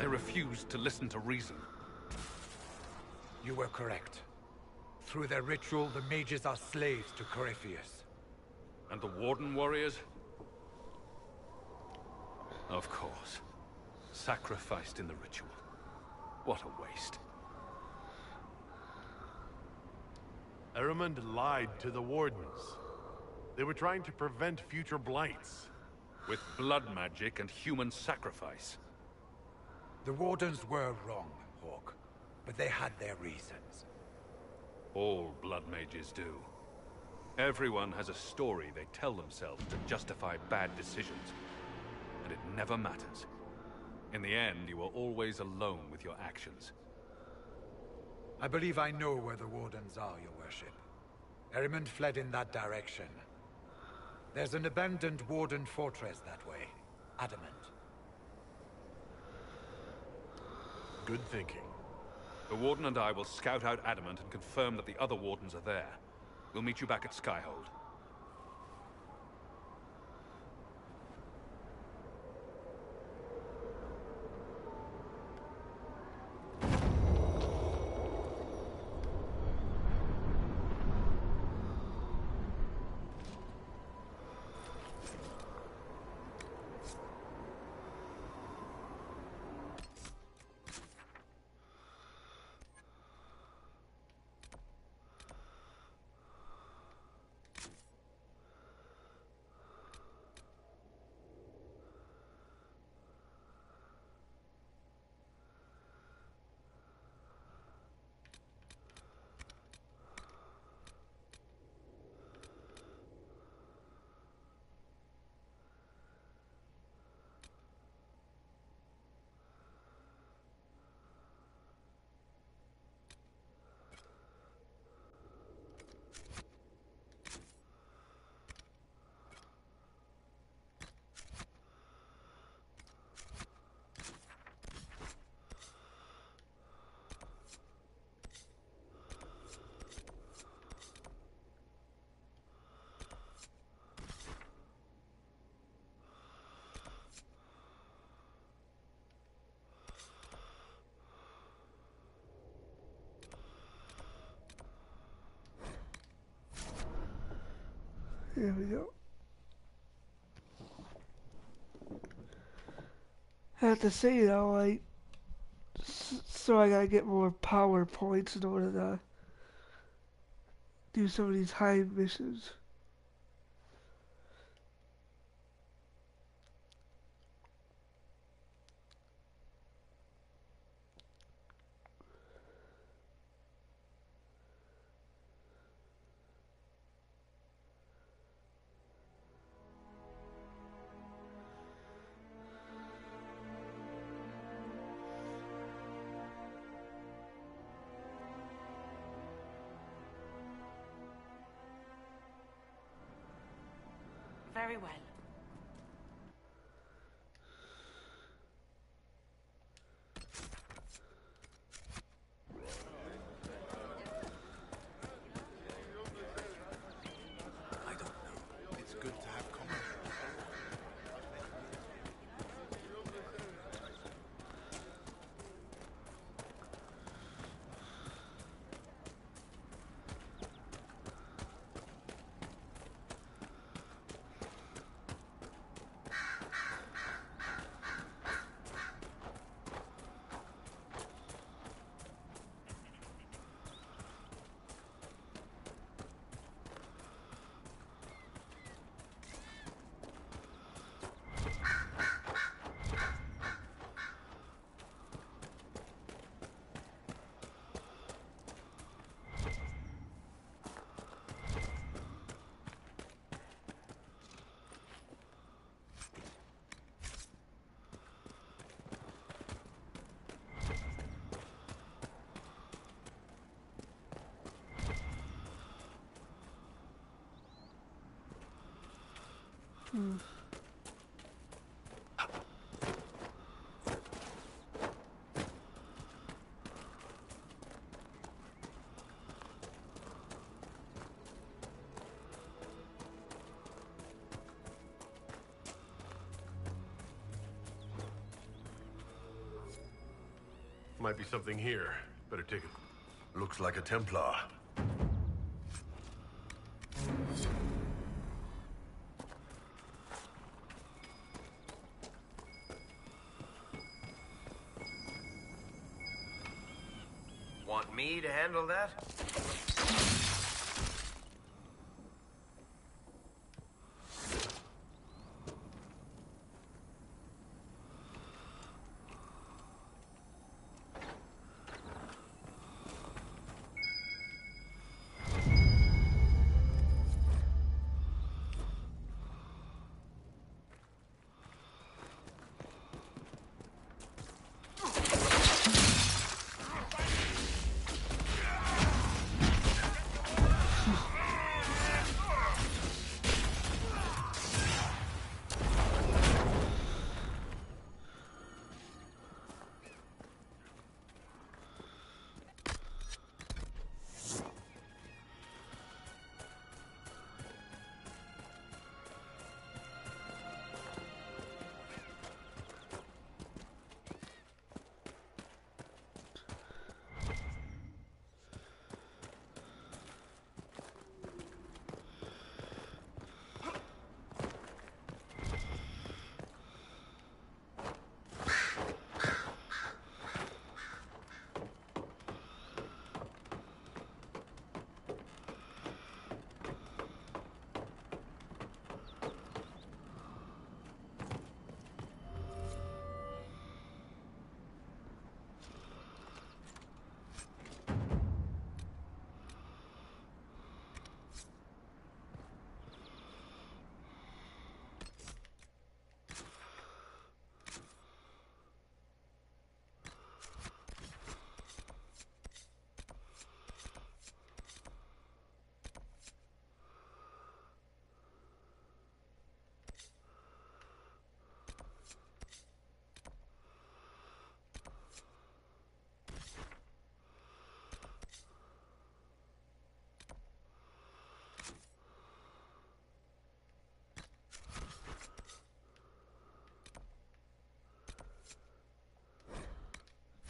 They refused to listen to reason. You were correct. Through their ritual, the mages are slaves to Corypheus. And the Warden warriors? Of course. Sacrificed in the ritual. What a waste. Ehrmund lied to the Wardens. They were trying to prevent future blights. With blood magic and human sacrifice. The Wardens were wrong, Hawk. But they had their reasons. All blood mages do. Everyone has a story they tell themselves to justify bad decisions. And it never matters. In the end, you are always alone with your actions. I believe I know where the Wardens are, Your Worship. Ehrmund fled in that direction. There's an abandoned Warden fortress that way. Adamant. Good thinking. The Warden and I will scout out Adamant and confirm that the other Wardens are there. We'll meet you back at Skyhold. There we go. I have to say though, like, so I gotta get more power points in order to do some of these high missions. Very well. I don't know. It's good to have common. Might be something here. Better take it. Looks like a Templar. Want me to handle that?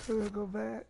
So we'll go back.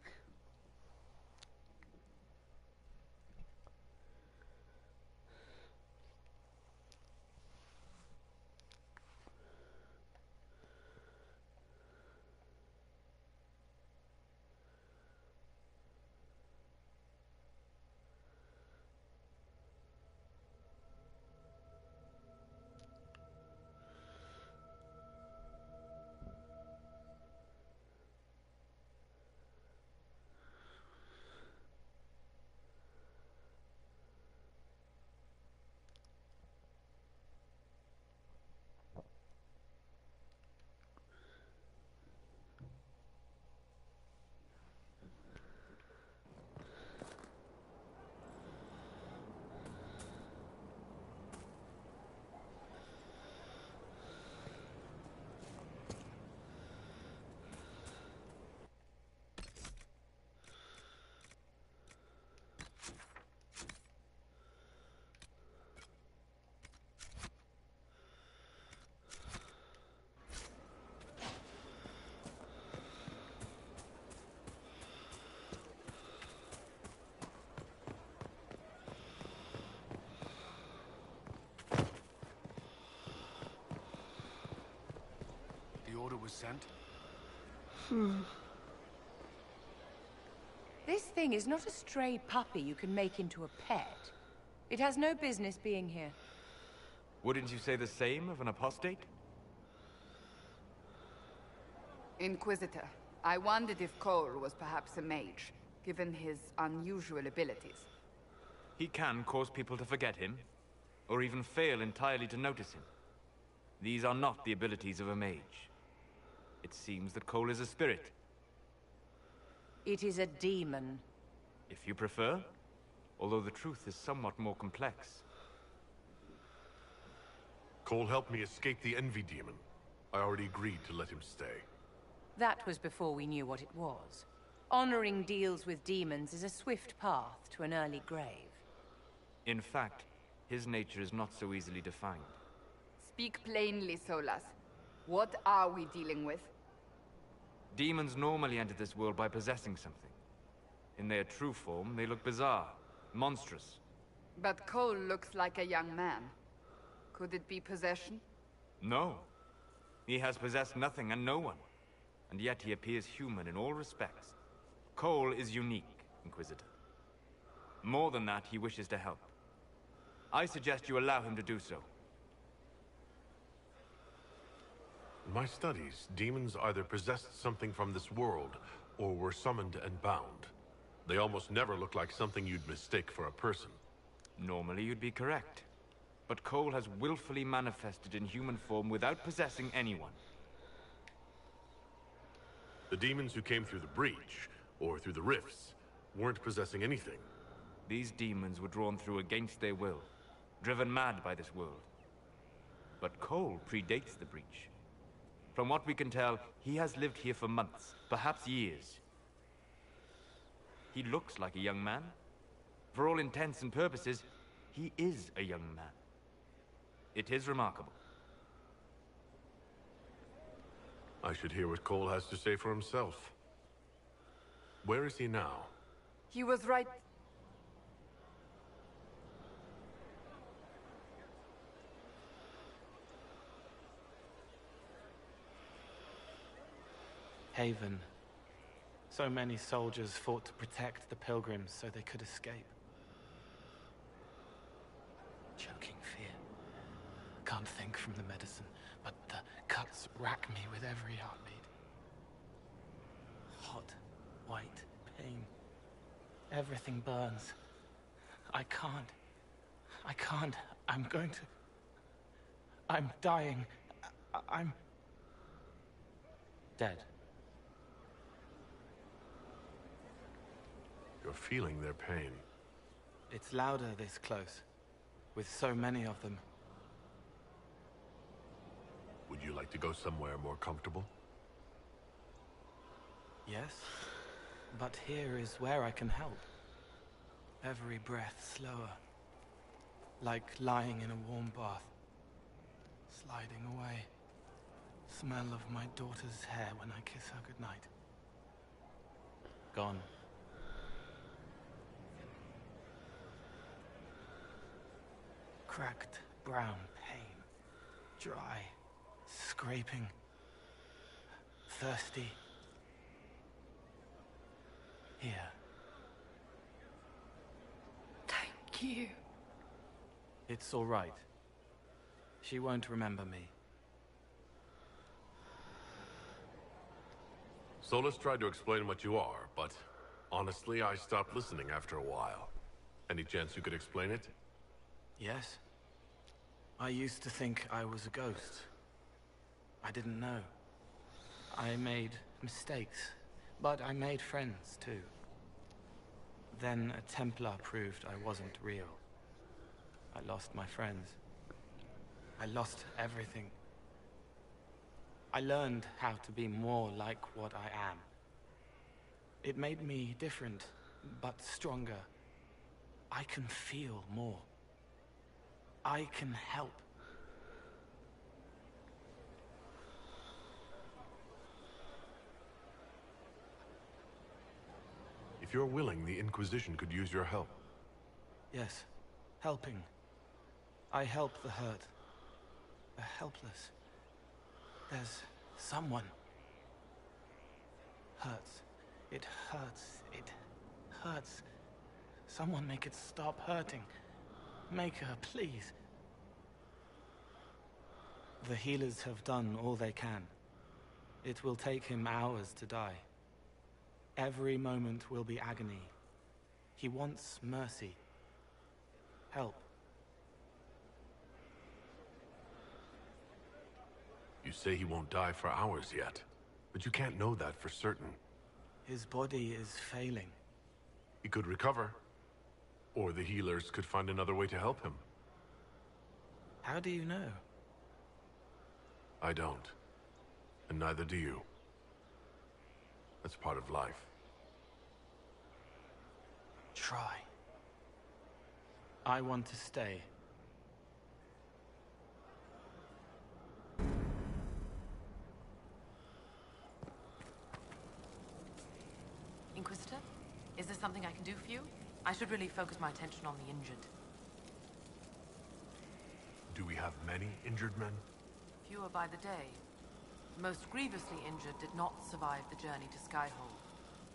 was sent? This thing is not a stray puppy you can make into a pet. It has no business being here. Wouldn't you say the same of an apostate? Inquisitor, I wondered if Cole was perhaps a mage, given his unusual abilities. He can cause people to forget him, or even fail entirely to notice him. These are not the abilities of a mage. It seems that Cole is a spirit. It is a demon. If you prefer, although the truth is somewhat more complex. Cole helped me escape the Envy Demon. I already agreed to let him stay. That was before we knew what it was. Honoring deals with demons is a swift path to an early grave. In fact, his nature is not so easily defined. Speak plainly, Solas. What are we dealing with? Demons normally enter this world by possessing something. In their true form, they look bizarre, monstrous. But Cole looks like a young man. Could it be possession? No. He has possessed nothing and no one. And yet he appears human in all respects. Cole is unique, Inquisitor. More than that, he wishes to help. I suggest you allow him to do so. In my studies, demons either possessed something from this world, or were summoned and bound. They almost never look like something you'd mistake for a person. Normally you'd be correct. But Cole has willfully manifested in human form without possessing anyone. The demons who came through the breach, or through the rifts, weren't possessing anything. These demons were drawn through against their will, driven mad by this world. But Cole predates the breach. From what we can tell, he has lived here for months, perhaps years. He looks like a young man. For all intents and purposes, he is a young man. It is remarkable. I should hear what Cole has to say for himself. Where is he now? He was right. Haven. So many soldiers fought to protect the pilgrims so they could escape. Choking fear. Can't think from the medicine, but the cuts rack me with every heartbeat. Hot, white pain. Everything burns. I can't. I'm going to... I'm dying. I'm... dead. You're feeling their pain. It's louder this close, with so many of them. Would you like to go somewhere more comfortable? Yes, but here is where I can help. Every breath slower, like lying in a warm bath, sliding away. Smell of my daughter's hair when I kiss her goodnight. Gone. Cracked brown pain, dry, scraping, thirsty. Here. Thank you. It's all right. She won't remember me. Solus tried to explain what you are, but honestly, I stopped listening after a while. Any chance you could explain it? Yes. I used to think I was a ghost. I didn't know. I made mistakes, but I made friends too. Then a Templar proved I wasn't real. I lost my friends. I lost everything. I learned how to be more like what I am. It made me different, but stronger. I can feel more. I can help. If you're willing, the Inquisition could use your help. Yes, helping. I help the hurt. The helpless. There's someone hurts. It hurts. It hurts. Someone make it stop hurting. Maker, please. The healers have done all they can. It will take him hours to die. Every moment will be agony. He wants mercy. Help. You say he won't die for hours yet, but you can't know that for certain. His body is failing. He could recover, or the healers could find another way to help him. How do you know? I don't, and neither do you. That's part of life. Try. I want to stay. Inquisitor? Is there something I can do for you? I should really focus my attention on the injured. Do we have many injured men? Fewer by the day. The most grievously injured did not survive the journey to Skyhold.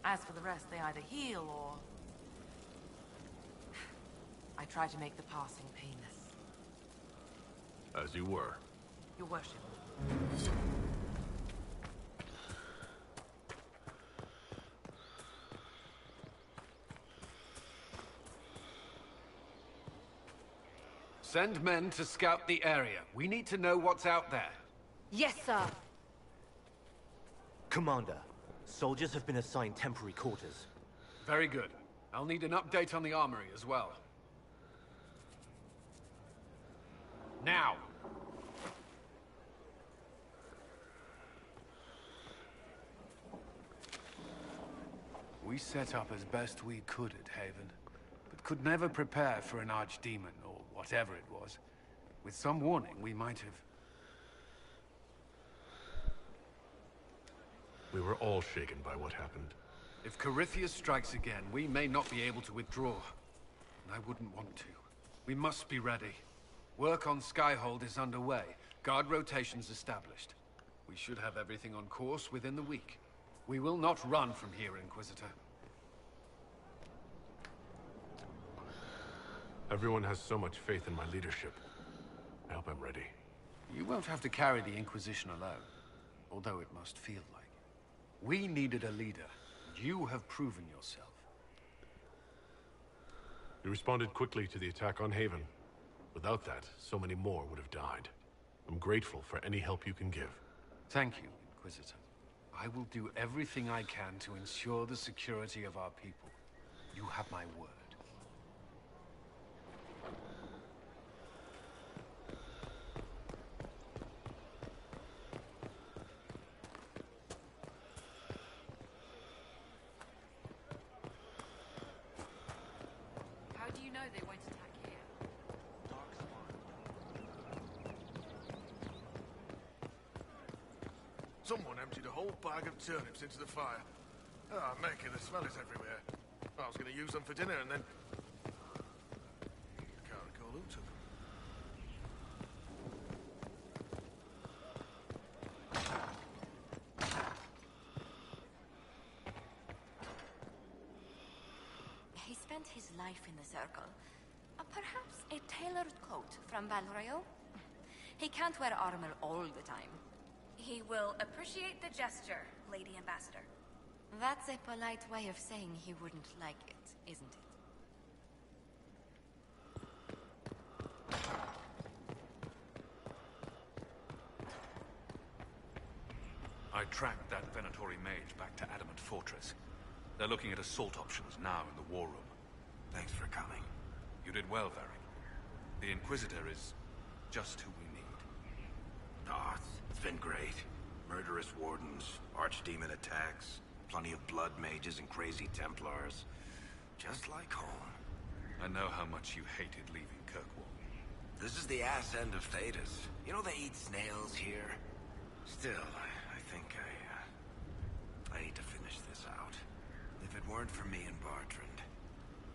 As for the rest, they either heal or... I try to make the passing painless. As you were. Your worship. Send men to scout the area. We need to know what's out there. Yes, sir. Commander, soldiers have been assigned temporary quarters. Very good. I'll need an update on the armory as well. Now! We set up as best we could at Haven, but could never prepare for an archdemon, or whatever it was. With some warning, we might have... We were all shaken by what happened. If Corypheus strikes again, we may not be able to withdraw. And I wouldn't want to. We must be ready. Work on Skyhold is underway. Guard rotations established. We should have everything on course within the week. We will not run from here, Inquisitor. Everyone has so much faith in my leadership. I hope I'm ready. You won't have to carry the Inquisition alone, although it must feel like it. We needed a leader. You have proven yourself. You responded quickly to the attack on Haven. Without that, so many more would have died. I'm grateful for any help you can give. Thank you, Inquisitor. I will do everything I can to ensure the security of our people. You have my word. How do you know they won't attack here? Someone emptied a whole bag of turnips into the fire. Ah, making the smell is everywhere. I was going to use them for dinner and then... Can't recall who took them. He spent his life in the Circle. Perhaps a tailored coat from Val Royeaux? He can't wear armor all the time. He will appreciate the gesture, Lady Ambassador. That's a polite way of saying he wouldn't like it, isn't it? I tracked that Venatori mage back to Adamant Fortress. They're looking at assault options now in the war room. Thanks for coming. You did well, Varric. The Inquisitor is just who we need. Oh, it's been great. Murderous wardens, archdemon attacks, plenty of blood mages and crazy Templars. Just like home. I know how much you hated leaving Kirkwall. This is the ass end of Thedas. You know they eat snails here? Still, I think I need to finish this out. If it weren't for me and Bartrand,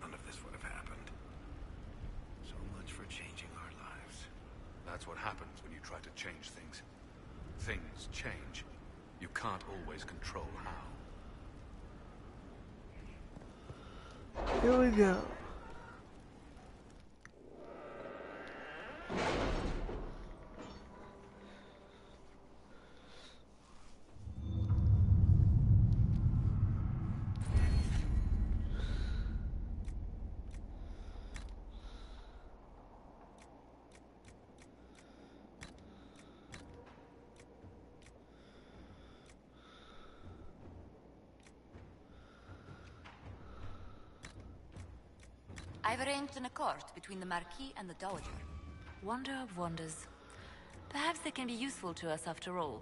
none of this would have happened. So much for changing our lives. That's what happens when you try to change things. Things change. You can't always control how. Here we go. I've arranged an accord between the Marquis and the Dowager. Wonder of wonders. Perhaps they can be useful to us after all.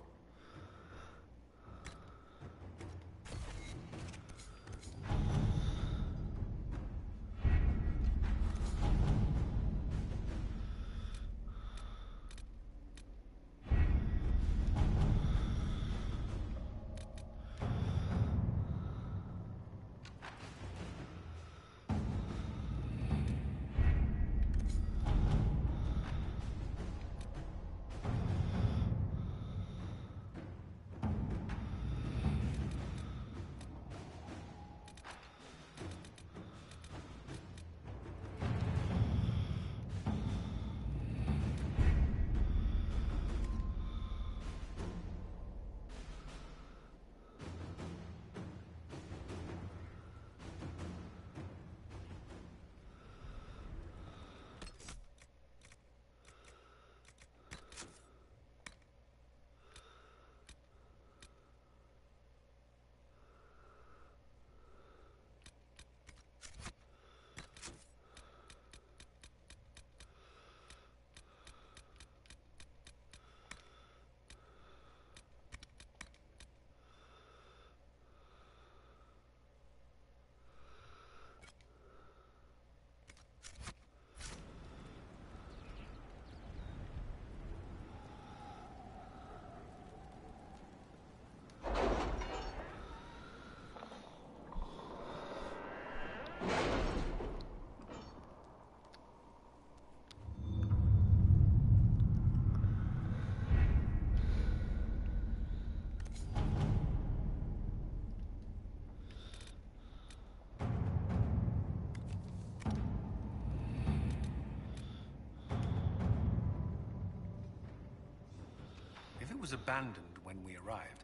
If it was abandoned when we arrived,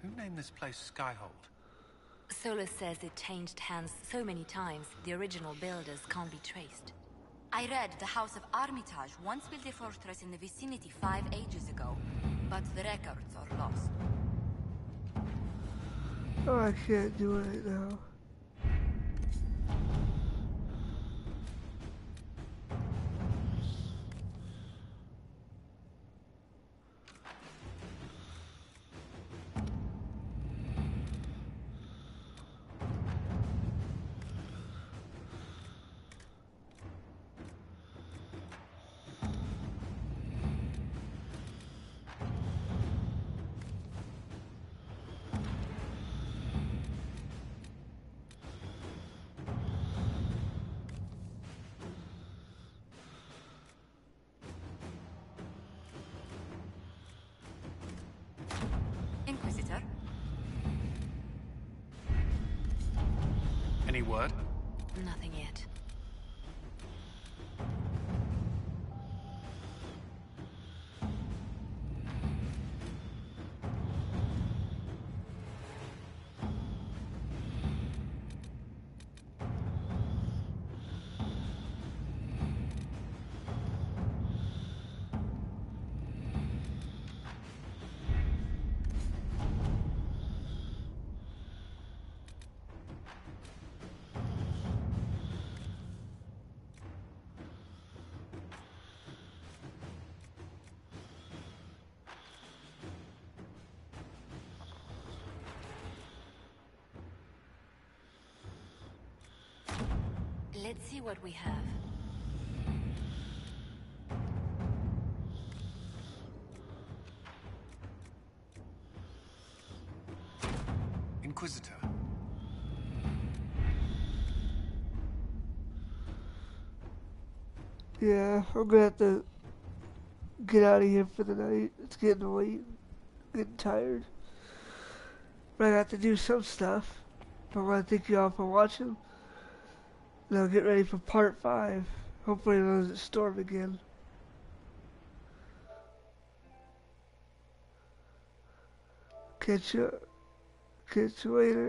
who named this place Skyhold? Solus says it changed hands so many times, the original builders can't be traced. I read the House of Armitage once built a fortress in the vicinity 5 ages ago, but the records are lost. Oh, I can't do it right now. Inquisitor? Any word? Nothing yet. Let's see what we have. Inquisitor. Yeah, I'm gonna have to get out of here for the night. It's getting late. Getting tired. But I got to do some stuff. I want to thank you all for watching. Now get ready for part 5. Hopefully it doesn't storm again. Catch you later.